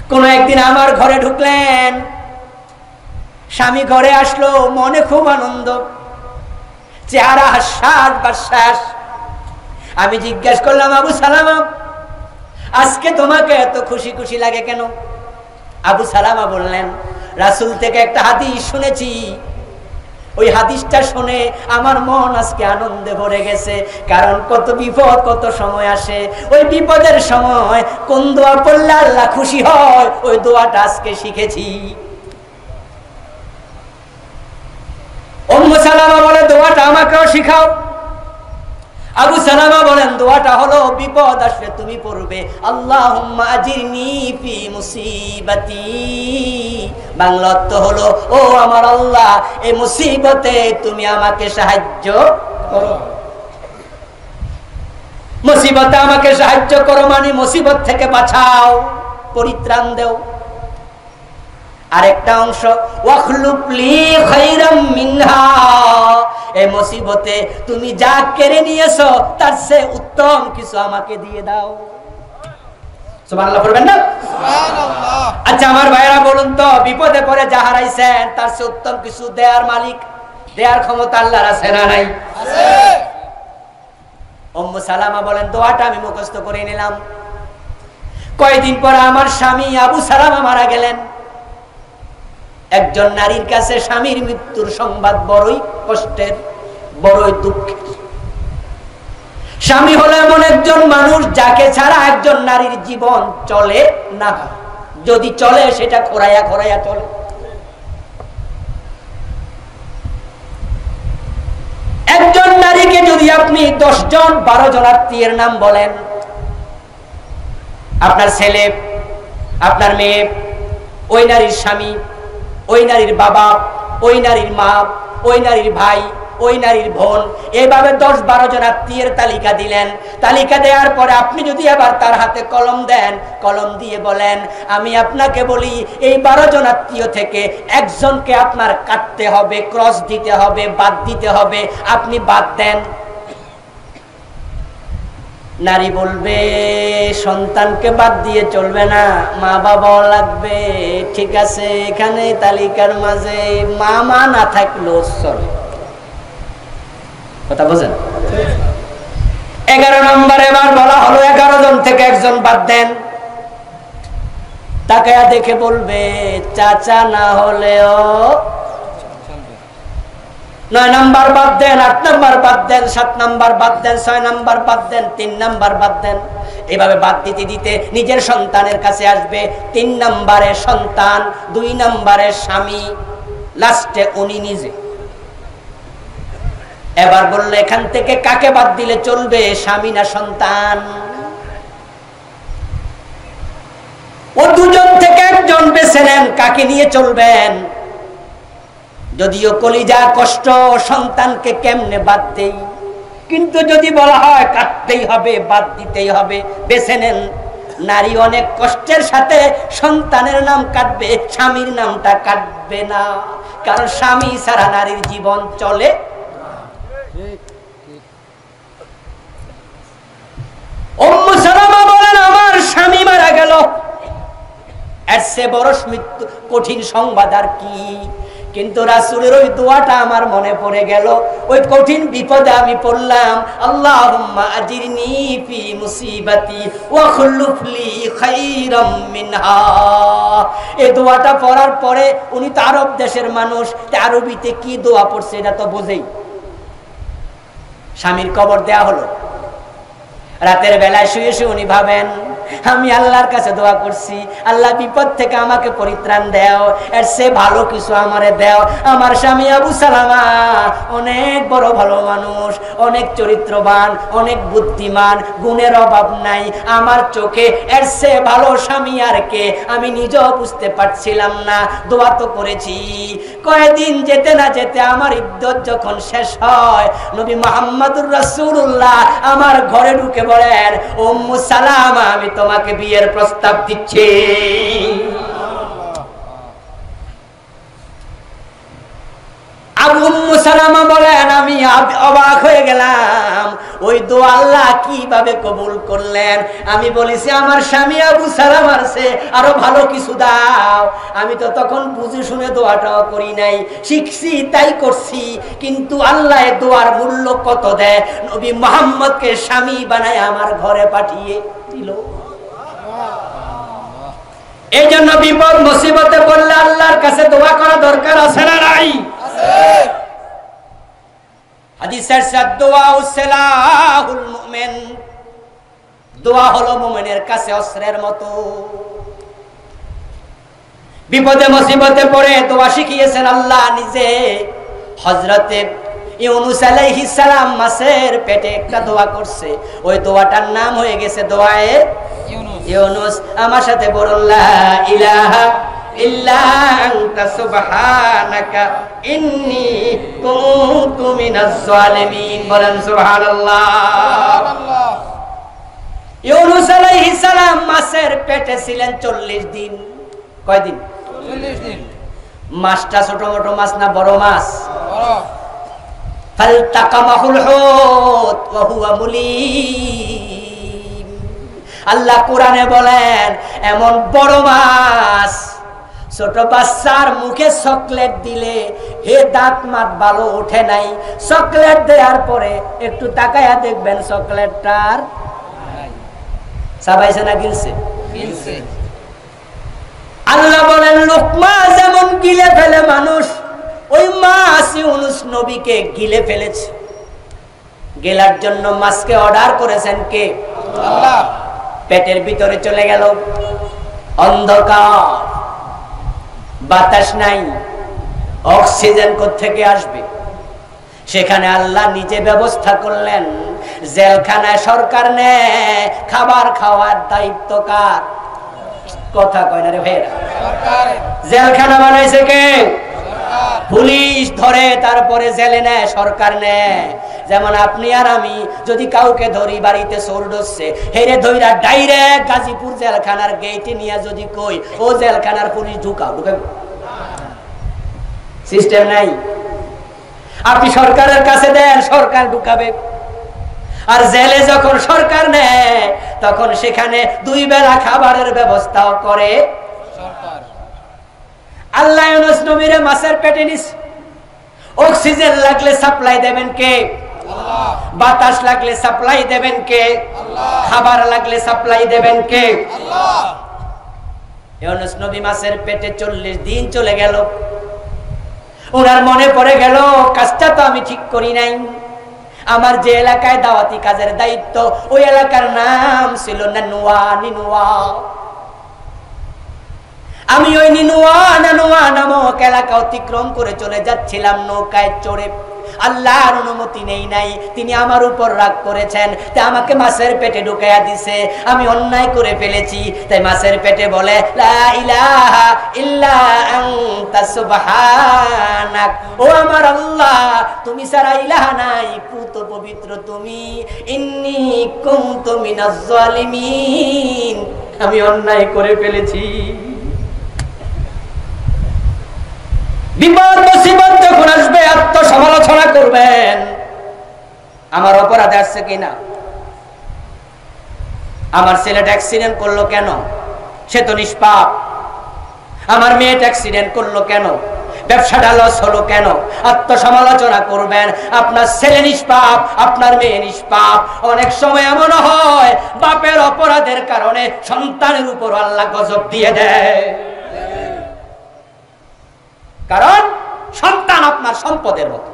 S1: কোন একদিন আমার ঘরে ঢুকলেন। স্বামী ঘরে আসলো, মনে খুব আনন্দ, চেহারা হাস্যাস বাস্যাস। আমি জিজ্ঞাসা করলাম, আবু সালামা, আজকে তোমাকে এত খুশি খুশি লাগে কেন? আবু সালামা বললেন, রাসূল থেকে একটা হাদিস শুনেছি, ওই হাদিসটা শুনে আমার মন আজকে আনন্দে ভরে গেছে। কারণ কত বিপদ কত সময় আসে, ওই বিপদের সময় কোন দোয়া পড়লে আল্লাহ খুশি হয়, ওই দোয়াটা আজকে শিখেছি। উম্মু সালামা বলে, দোয়াটা আমাকেও শিখাও। আবু সালামা বলেন দোয়াটা হলো বিপদ আসলে তুমি পড়বে আল্লাহুম্মা আজিরনি ফি মুসিবাতি। বাংলা অর্থ হলো ও আমার আল্লাহ এই মুসিবতে তুমি আমাকে সাহায্য করো। মুসিবতে আমাকে সাহায্য করো মানে মুসিবত থেকে বাঁচাও, পরিত্রাণ দাও। আরেকটা অংশ ওয়াখলুফলি খায়রাম মিনহা, এই মুসিবতে তুমি যা কেড়ে নিয়েছো তার চেয়ে উত্তম কিছু আমাকে দিয়ে দাও। সুবহানাল্লাহ পড়বেন না? সুবহানাল্লাহ। আচ্ছা আমার ভাইরা বলুন তো বিপদে পড়ে যা হারাইছেন তার চেয়ে উত্তম কিছু দেয়ার মালিক, দেয়ার ক্ষমতা আল্লাহর আছে না নাই? আছে। উম্মু সালামা বলেন দোয়াটা আমি মুখস্থ করে নিলাম। কয়েকদিন পরে আমার স্বামী আবু সালামা মারা গেলেন। একজন নারীর কাছে স্বামীর মৃত্যুর সংবাদ বড়ই কষ্টের, বড়ই দুঃখের। স্বামী হলো এমন একজন মানুষ যাকে ছাড়া একজন নারীর জীবন চলে না, যদি চলে সেটা খোরাইয়া খোরাইয়া চলে। একজন নারীকে যদি আপনি 10 জন 12 জন আত্মীয়ের নাম বলেন, আপনার ছেলে, আপনার মেয়ে, ওই নারীর স্বামী, ওই নারীর বাবা, ওই নারীর মা, ওই নারীর ভাই, ওই নারীর বোন, এইভাবে 10-12 জন আত্মীয়ের তালিকা দিলেন। তালিকা দেওয়ার পরে আপনি যদি আবার তার হাতে কলম দেন, কলম দিয়ে বলেন আমি আপনাকে বলি এই 12 জন আত্মীয় থেকে একজনকে আপনার কাটতে হবে, ক্রস দিতে হবে, বাদ দিতে হবে, আপনি বাদ দেন। নারী বলবে সন্তানকে বাদ দিয়ে চলবে না, মা বাবাও লাগবে। ঠিক আছে, এখানে তালিকার মাঝে মা না থাকলেও চলে। কথা বুঝেন? 11 নম্বরে এবার বলা হলো 11 জন থেকে একজন বাদ দেন। তাকায়া দেখে বলবে চাচা না হলেও 9 নাম্বার বাদ দেন, 8 নাম্বার বাদ দেন, 7 নাম্বার বাদ দেন, 6 নাম্বার বাদ দেন, 3 নাম্বার বাদ দেন। এভাবে বাদ দিতে দিতে নিজের সন্তানের কাছে আসবে 3 নাম্বারে সন্তান, 2 নাম্বারে স্বামী, লাস্টে উনি নিজে। এবার বললে এখান থেকে কাকে বাদ দিলে চলবে, স্বামী না সন্তান? ও দুজন থেকে একজন বেছে নেন, কাকে নিয়ে চলবেন। যদিও কলিজা কষ্ট সন্তানকে কেমনে বাদ দেই, কিন্তু যদি বলা হয় কাটতেই হবে, বাদ দিতেই হবে, বেছে নেন। নারী অনেক কষ্টের সাথে সন্তানের নাম কাটবে, স্বামীর নামটা কাটবে না, কারণ স্বামী ছাড়া নারীর জীবন চলে। উম্মু সালামা বলেন আমার স্বামী মারা গেল, এর চেয়ে বড় মৃত্যু কঠিন সংবাদ আর কি। কিন্তু রাসূলের ওই দোয়াটা আমার মনে পড়ে গেল। ওই কঠিন বিপদে আমি পড়লাম আল্লাহুম্মা আজিরনি ফি মুসিবাতি ওয়া খুলুফলি খায়রাম মিনহা। এই দোয়াটা পড়ার পরে উনি তো আরব দেশের মানুষ, আরবিতে কি দোয়া পড়ছে এটা তো বোঝেই। স্বামীর কবর দেয়া হলো। রাতের বেলায় শুয়ে শুয়ে উনি ভাবেন আমি আল্লাহর কাছে দোয়া করছি, আল্লাহ বিপদ থেকে আমাকে পরিত্রাণ দাও, এর চেয়ে ভালো কিছু আমারে দাও। আমার স্বামী আবু সালামা অনেক বড় ভালো মানুষ, অনেক চরিত্রবান, অনেক বুদ্ধিমান, গুণের অভাব নাই। আমার চোখে এর চেয়ে ভালো স্বামী আর কে, আমি নিজেও বুঝতে পারছিলাম না। দোয়া তো করেছি। কয়েকদিন যেতে না যেতে আমার ইদ্দত যখন শেষ হয়, নবী মুহাম্মদুর রাসূলুল্লাহ আমার ঘরে ঢুকে বলেন উম্মু সালামা আমি তোমাকে বিয়ের প্রস্তাব দিচ্ছি। উম্মু সালামা বলেন আমি অবাক হয়ে গেলাম, ওই দোয়া আল্লাহ কিভাবে কবুল করলেন। আমি বলেছি আমার স্বামী আবু সালামার চেয়ে আরো ভালো কিছু দাও। আমি তো তখন বুঝে শুনে দোয়াটাও করি নাই, শিখছি তাই করছি। কিন্তু আল্লাহ দোয়ার মূল্য কত দেয়, নবী মুহাম্মদকে স্বামী বানায় আমার ঘরে পাঠিয়ে দিল। এই জন্য বিপদ মুসিবতে পড়লে আল্লাহর কাছে দোয়া করা দরকার আছে না নাই? হাদিসের দোয়া উসলাহুল মুমিন, দোয়া হলো মুমিনের কাছে অস্ত্রের মতো। বিপদে মুসিবতে পড়ে দোয়া শিখিয়েছেন আল্লাহ নিজে। হযরতে ইউনুস আলাইহিস সালাম মাছের পেটে একটা দোয়া করছে, ওই দোয়াটার নাম হয়ে গেছে দোয়ায়ে ইউনুস। আমার সাথে বলুন লা ইলাহা ইল্লা আনতা সুবহানাকা ইন্নী কুনতু মিনাজ জালিমিন। বলেন সুবহানাল্লাহ। ইউনুস আলাইহিস সালাম মাছের পেটে ছিলেন 40 দিন। কয় দিন? 40 দিন। মাছটা ছোট মোটো মাছ না বড় মাছ? বড়। ফালতাকামাহুল হুত ওয়া হুয়া মুলিম। আল্লাহ কোরআনে বলেন এমন বড় মাছ, ছোট বাচ্চার মুখে চকলেট দিলে হে দাঁত মাত ভালো ওঠে নাই, চকলেট দেওয়ার পরে একটু তাকায়া দেখবেন চকলেটটার সাবাইছে না গিলছে? গিলছে। আল্লাহ বলেন লোকমা যেমন গিলে ফেলে মানুষ, ওই মাছ ইউনুস নবীকে গিলে ফেলেছে। গেলার জন্য মাছকে অর্ডার করেছেন কে? আল্লাহ। পেটের ভিতরে চলে গেল, অন্ধকার, বাতাস নাই, অক্সিজেন কোত্থেকে আসবে? সেখানে আল্লাহ নিজে ব্যবস্থা করলেন। জেলখানায় সরকার নেয়, খাবার খাওয়ার দায়িত্ব কার? কথা কয় না রে ভাইরা। জেলখানা বানাইছে কে? পুলিশ ধরে তারপরে জেলে নেয়, সরকার নেয়। যেমন আপনি আর আমি যদি কাউকে ধরি বাড়িতে চোর ঢুকছে, হেরে ধইরা ডাইরেক্ট গাজীপুর জেলখানার গেটে নিয়ে যদি কই ও জেলখানার পুলিশ ঢুকাও, ঢুকাবে? সিস্টেম নাই। আপনি সরকারের কাছে দেন, সরকার ঢুকাবে। আর জেলে যখন সরকার নেয় তখন সেখানে 2 বেলা খাবারের ব্যবস্থাও করে সরকার। আল্লাহ ইউনুস নবীরে মাছের পেটে নিস। অক্সিজেন লাগলে সাপ্লাই দেবেন কে? আল্লাহ। বাতাস লাগলে সাপ্লাই দেবেন কে? আল্লাহ। খাবার লাগলে সাপ্লাই দেবেন কে? আল্লাহ। ইউনুস নবী মাছের পেটে 40 দিন চলে গেল। ওনার মনে পড়ে গেল কাজটা তো আমি ঠিক করি নাই। আমার যে এলাকায় দাওয়াতি কাজের দায়িত্ব, ওই এলাকার নাম ছিল নানুয়া, নিনুয়া। আমি ওই নিনুয়া নামক এলাকা অতিক্রম করে চলে যাচ্ছিলাম নৌকায় চড়ে। আল্লাহর অনুমতি নেই নাই, তিনি আমার উপর রাগ করেছেন, তাই আমাকে মাছের পেটে ঢুকাইয়া দিছে। আমি অন্যায় করে ফেলেছি, তাই মাছের পেটে বলে লা ইলাহা ইল্লা আনতা সুবহানাক। ও আমার আল্লাহ, তুমি ছাড়া ইলাহা নাই, পুত পবিত্র তুমি। ইন্নী কুনতু মিনাজ জালিমিন। আমি অন্যায় করে ফেলেছি। বিপদ মুসিবত যখন আসবে আত্মসমালোচনা করবেন, আমার অপরাধ আসছে কিনা। আমার ছেলেটা অ্যাক্সিডেন্ট করলো কেন? সে তো নিষ্পাপ। আমার মেয়েটা অ্যাক্সিডেন্ট করলো কেন? ব্যবসাটা লস হলো কেন? আত্মসমালোচনা করবেন। আপনার ছেলে নিষ্পাপ, আপনার মেয়ে নিষ্পাপ। অনেক সময় এমন হয় বাপের অপরাধের কারণে সন্তানের উপর আল্লাহ গজব দিয়ে দেয়। কারণ সন্তান আপনার সম্পদের মতো।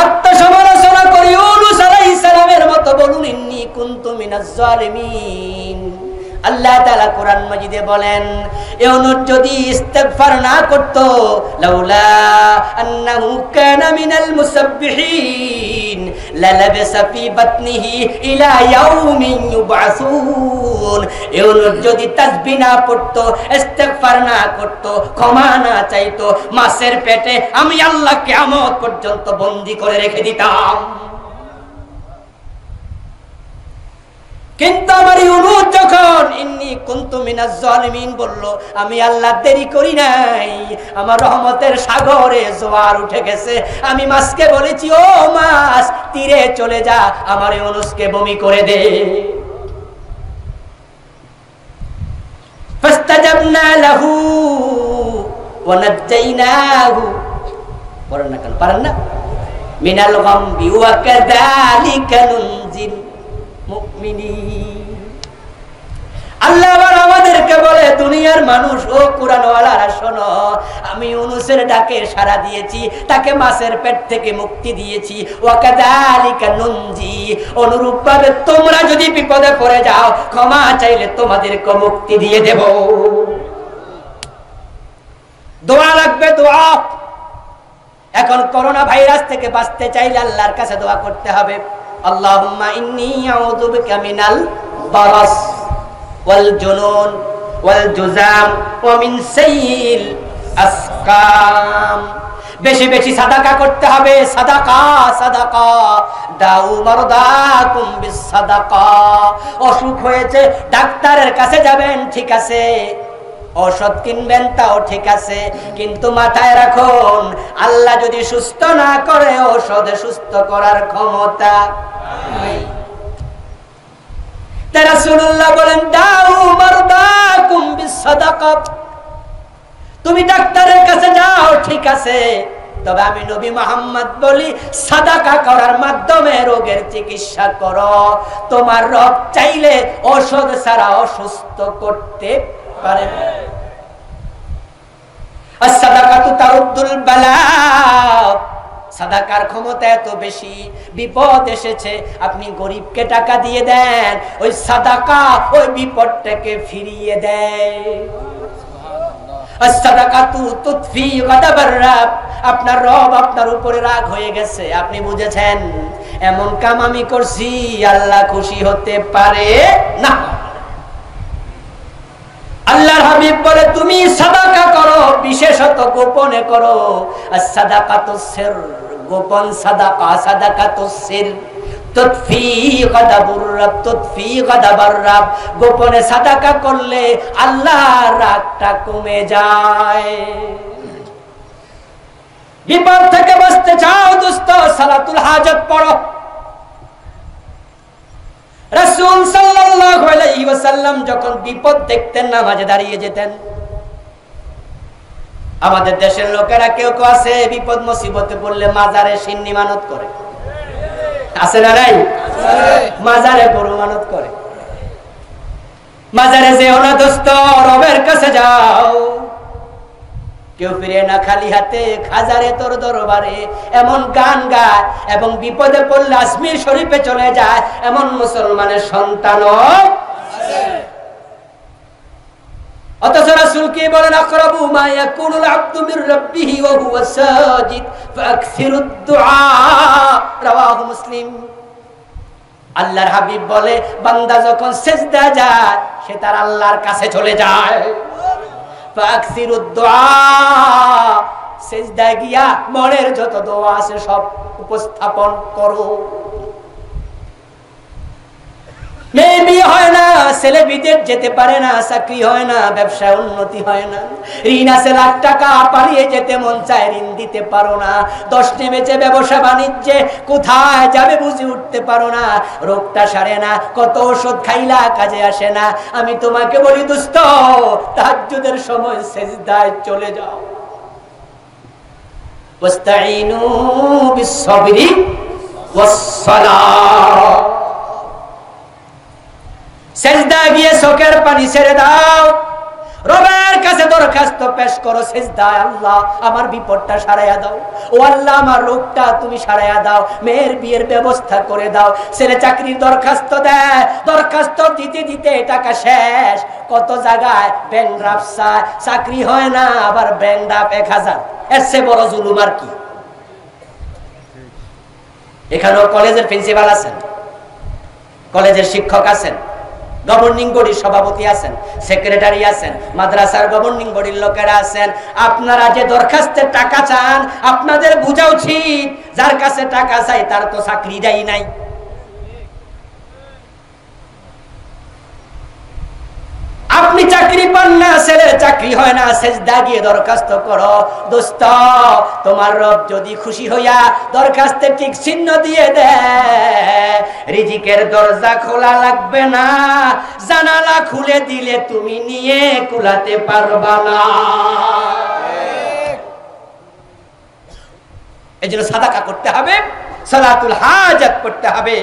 S1: আত্মসমালোচনা করি ইউনুস আলাইহিস সালামের মতো বলুন ইন্নী কুনতু মিনাজ জালিমিন। আল্লাহ তাআলা কোরআন মাজিদে বলেন ইউনুস যদি ইস্তিগফার না করত, লাউলা আন্নাহু কানা মিনাল মুসাব্বিহিন লালাবাসা ফি বাতনিহি ইলা ইয়াউমিন ইউবআসুন। ইউনুস যদি তাসবিহ না পড়তো, ইস্তিগফার না করতো, ক্ষমা না চাইতো, মাছের পেটে আমি আল্লাহ কিয়ামত পর্যন্ত বন্দী করে রেখে দিতাম। কিন্তু আমার ইউনুস যখন ইন্নী কুনতু মিনাজ জালিমিন বলল, আমি আল্লাহ দেরি করি নাই। আমার রহমতের সাগরে জোয়ার উঠে গেছে। আমি মাছকে বলেছি ও মাছ তীরে চলে যা, আমার ইউনুসকে বমি করে দে। ফাস্তাজাবনা লাহু ওয়া নাজাইনাহু। পড়েন না কেন? পারেন না? মিনাল গামবি ওয়া কাযালিকা নুনজিল মুমিনিন। আল্লাহ আবার আমাদেরকে বলে দুনিয়ার মানুষ, ও কুরআনওয়ালারা শোনো, আমি ইউনুসের ডাকে সাড়া দিয়েছি, তাকে মাছের পেট থেকে মুক্তি দিয়েছি। ওয়া কাযালিকা নুনজি, অনুরূপভাবে তোমরা যদি বিপদে পড়ে যাও, ক্ষমা চাইলে তোমাদেরকে মুক্তি দিয়ে দেব। দোয়া লাগবে, দোয়া। এখন করোনা ভাইরাস থেকে বাঁচতে চাইলে আল্লাহর কাছে দোয়া করতে হবে। আল্লাহুম্মা ইন্নী আউযু বিকা মিনাল বারাস ওয়াল জুনুন ওয়াল জুযাম ওয়া মিন সাইয়িল আসকাম। বেশি বেশি সাদাকা করতে হবে, সাদাকা সাদাকা। দাউ মারদাকুম বিস সাদাকা। অসুখ হয়েছে ডাক্তারের কাছে যাবেন, ঠিক আছে, ঔষধ কিনবেন, তাও ঠিক আছে, কিন্তু মাথায় রাখুন আল্লাহ যদি সুস্থ না করে ঔষধে সুস্থ করার ক্ষমতা নাই। তাই রাসূলুল্লাহ বলেন দাউ মারদাকুম বিস সাদাকা। তুমি ডাক্তারের কাছে যাও, ঠিক আছে, তবে আমি নবী মুহাম্মদ বলি সাদাকা করার মাধ্যমে রোগের চিকিৎসা করো। তোমার রব চাইলে ঔষধ ছাড়া অসুস্থ করতে পারে। as-sadaqatu taruddul bala। সাদাকার ক্ষমতা এত বেশি, বিপদ এসেছে, আপনি গরিবকে টাকা দিয়ে দেন, ওই সাদাকা ওই বিপদটাকে ফিরিয়ে দেয়। as-sadaqatu tudfi ghadabar rabb। আপনার রব আপনার উপরে রাগ হয়ে গেছে, আপনি বুঝেছেন এমন কাম আমি করছি আল্লাহ খুশি হতে পারে না। আল্লাহর হাবিব বলে তুমি সাদাকা করো, বিশেষত গোপনে করো। as-sadaqatus sirr, গোপন সাদাকা, সাদাকাতুস সির তুতফি গাদাবুর রাব, তুতফি গাদাবার রাব। গোপনে সাদাকা করলে আল্লাহর রাগটা কমে যায়। বিপদ থেকে বাঁচতে চাও দোস্ত, সালাতুল হাজাত পড়ো। রাসূল সাল্লাল্লাহু আলাইহি ওয়াসাল্লাম যখন বিপদ দেখতেন নামাজে দাঁড়িয়ে যেতেন। আমাদের দেশের লোকেরা কেউ কেউ আছে বিপদ মুসিবতে পড়লে মাজারে সিন্নি মানত করে, আছে না নাই? মাজারে গরু মানত করে। মাজারে যেও না দোস্ত, রবের কাছে যাও। কেউ ফিরে না খালি হাতে, খাজারে তোর দরবারে, এমন গান গায় এবং বিপদে পড়লে আজমির শরীফে চলে যায় এমন মুসলমানের সন্তানও আছে। অথচ রাসূল কি বলেন আকরাবু মা ইয়াকুনুল আবদু মির রাব্বিহি ওয়া হুয়া সাজিদ ফাকসিরুদ দুআ, রাওয়াহু মুসলিম। আল্লাহর হাবিব বলে বান্দা যখন সিজদা যায় সে তার আল্লাহর কাছে চলে যায়। ফাকসিরুদ দুআ, সিজদায় গিয়া মনের যত দোয়া আছে সব উপস্থাপন করো। মেয়ে বিয়ে হয় না, ছেলে বিদেশ যেতে পারে না, চাকরি হয় না, ব্যবসায় উন্নতি হয় না, ঋণ আছে লাখ টাকা, পালিয়ে যেতে মন চায়, ঋণ দিতে পারো না, 10 নেমেছে ব্যবসা বাণিজ্যে, কোথায় যাবে বুঝে উঠতে পারো না, রোগটা সারে না, কত ওষুধ খাইলা কাজে আসে না। আমি তোমাকে বলি দোস্ত, তাহাজ্জুদের সময় সিজদায় চলে যাও। ওয়াস্তাইনু বিস-সাবরি ওয়াস-সালাহ। সিজদা গিয়ে চোখের পানি ছেড়ে দাও, রবের কাছে দরখাস্ত পেশ করো সিজদায়, আল্লাহ আমার বিপদটা সারাইয়া দাও, ও আল্লাহ আমার রোগটা তুমি সারাইয়া দাও, মেয়ের বিয়ের ব্যবস্থা করে দাও। ছেলে চাকরির দরখাস্ত দেয়, দরখাস্ত দিতে দিতে টাকা শেষ, কত জায়গায় ব্যাংক ড্রাফট চায়, চাকরি হয় না, আবার ব্যাংক ড্রাফট 1000। এর চেয়ে বড় জুলুম আর কি? এখানেও কলেজের প্রিন্সিপাল আছেন, কলেজের শিক্ষক আছেন, গভর্নিং বডির সভাপতি আছেন, সেক্রেটারি আছেন, মাদ্রাসার গভর্নিং বডির লোকেরা আছেন। আপনারা যে দরখাস্তের টাকা চান, আপনাদের বোঝা উচিত যার কাছে টাকা চাই তার তো চাকরিটাই নাই। আপনি চাকরি পান না, ছেলের চাকরি হয় না, সিজদা গিয়ে দরখাস্ত করো। দোস্ত, তোমার রব যদি খুশি হইয়া দরখাস্তের ঠিক চিহ্ন দিয়ে দেয়, রিজিকের দরজা খোলা লাগবে না, জানালা খুলে দিলে তুমি নিয়ে কুলাতে পারবা না। এজন্য সাদাকা করতে হবে, সালাতুল হাজাত পড়তে হবে,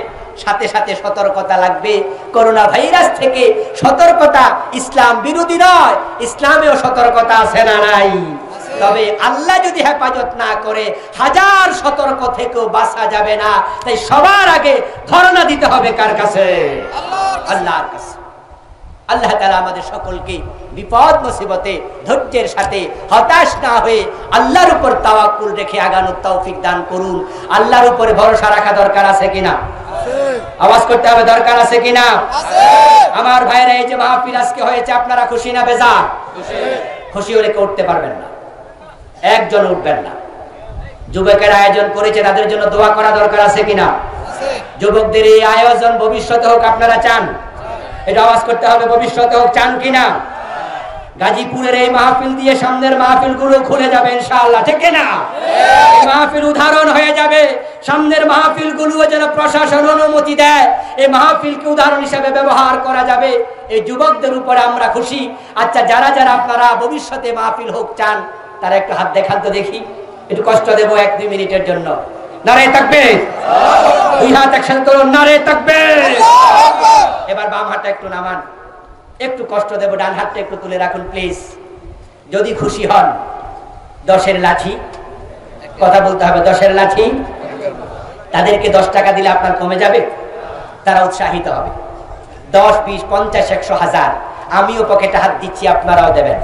S1: সাথে সাথে সতর্কতা লাগবে। করোনা ভাইরাস থেকে সতর্কতা ইসলাম বিরোধী নয়, ইসলামেও সতর্কতা আছে না নাই? তবে আল্লাহ যদি হেফাজত না করে 1000 সতর্ক থেকেও বাঁচা যাবে না। তাই সবার আগে ধরনা দিতে হবে কার কাছে? আল্লাহর কাছে। আল্লাহ তাআলা আমাদের সকলকে বিপদ মুসিবতে ধৈর্যের সাথে হতাশ না হয়ে আল্লাহর উপর তাওয়াক্কুল রেখে আগানোর তৌফিক দান করুন। আল্লাহর উপরে ভরসা রাখা দরকার আছে কিনা? আওয়াজ করতে হবে, দরকার আছে কিনা? আমার ভাইরা, এই যে মাহফিল আজকে হয়েছে, আপনারা খুশি না বেজার? খুশি হলে কেউ উঠতে পারবেন না, একজন উঠবেন না। যুবকের আয়োজন করেছে, তাদের জন্য দোয়া করা দরকার আছে কিনা? যুবকদের এই আয়োজন ভবিষ্যতে হোক, আপনারা চান? এটা আওয়াজ করতে হবে, ভবিষ্যতে হোক, চান কিনা? গাজীপুরের এই মাহফিল দিয়ে সামনের মাহফিল গুলো খুলে যাবে ইনশাআল্লাহ, ঠিক না? এই মাহফিল উদাহরণ হয়ে যাবে, সামনের মাহফিল গুলো যেন প্রশাসন অনুমতি দেয়, এই মাহফিলকে উদাহরণ হিসেবে ব্যবহার করা যাবে। এই যুবকদের উপরে আমরা খুশি। আচ্ছা, যারা যারা আপনারা ভবিষ্যতে মাহফিল হোক চান, তারা একটু হাত দেখান তো দেখি, একটু কষ্ট দেবো 1-2 মিনিটের জন্য। নারে তাকবীর, দুই হাত একসাথে তুলুন, নারে তাকবীর। এবার বাম হাতটা একটু নামান, একটু কষ্ট দেব, ডান হাতটা একটু তুলে রাখুন প্লিজ। যদি খুশি হন, 10-এর লাঠি, কথা বলতে হবে, 10-এর লাঠি, তাদেরকে 10 টাকা দিলে আপনার কমে যাবে, তারা উৎসাহিত হবে। 10, 20, 50, 100, 1000, আমিও পকেটে হাত দিচ্ছি, আপনারাও দেবেন।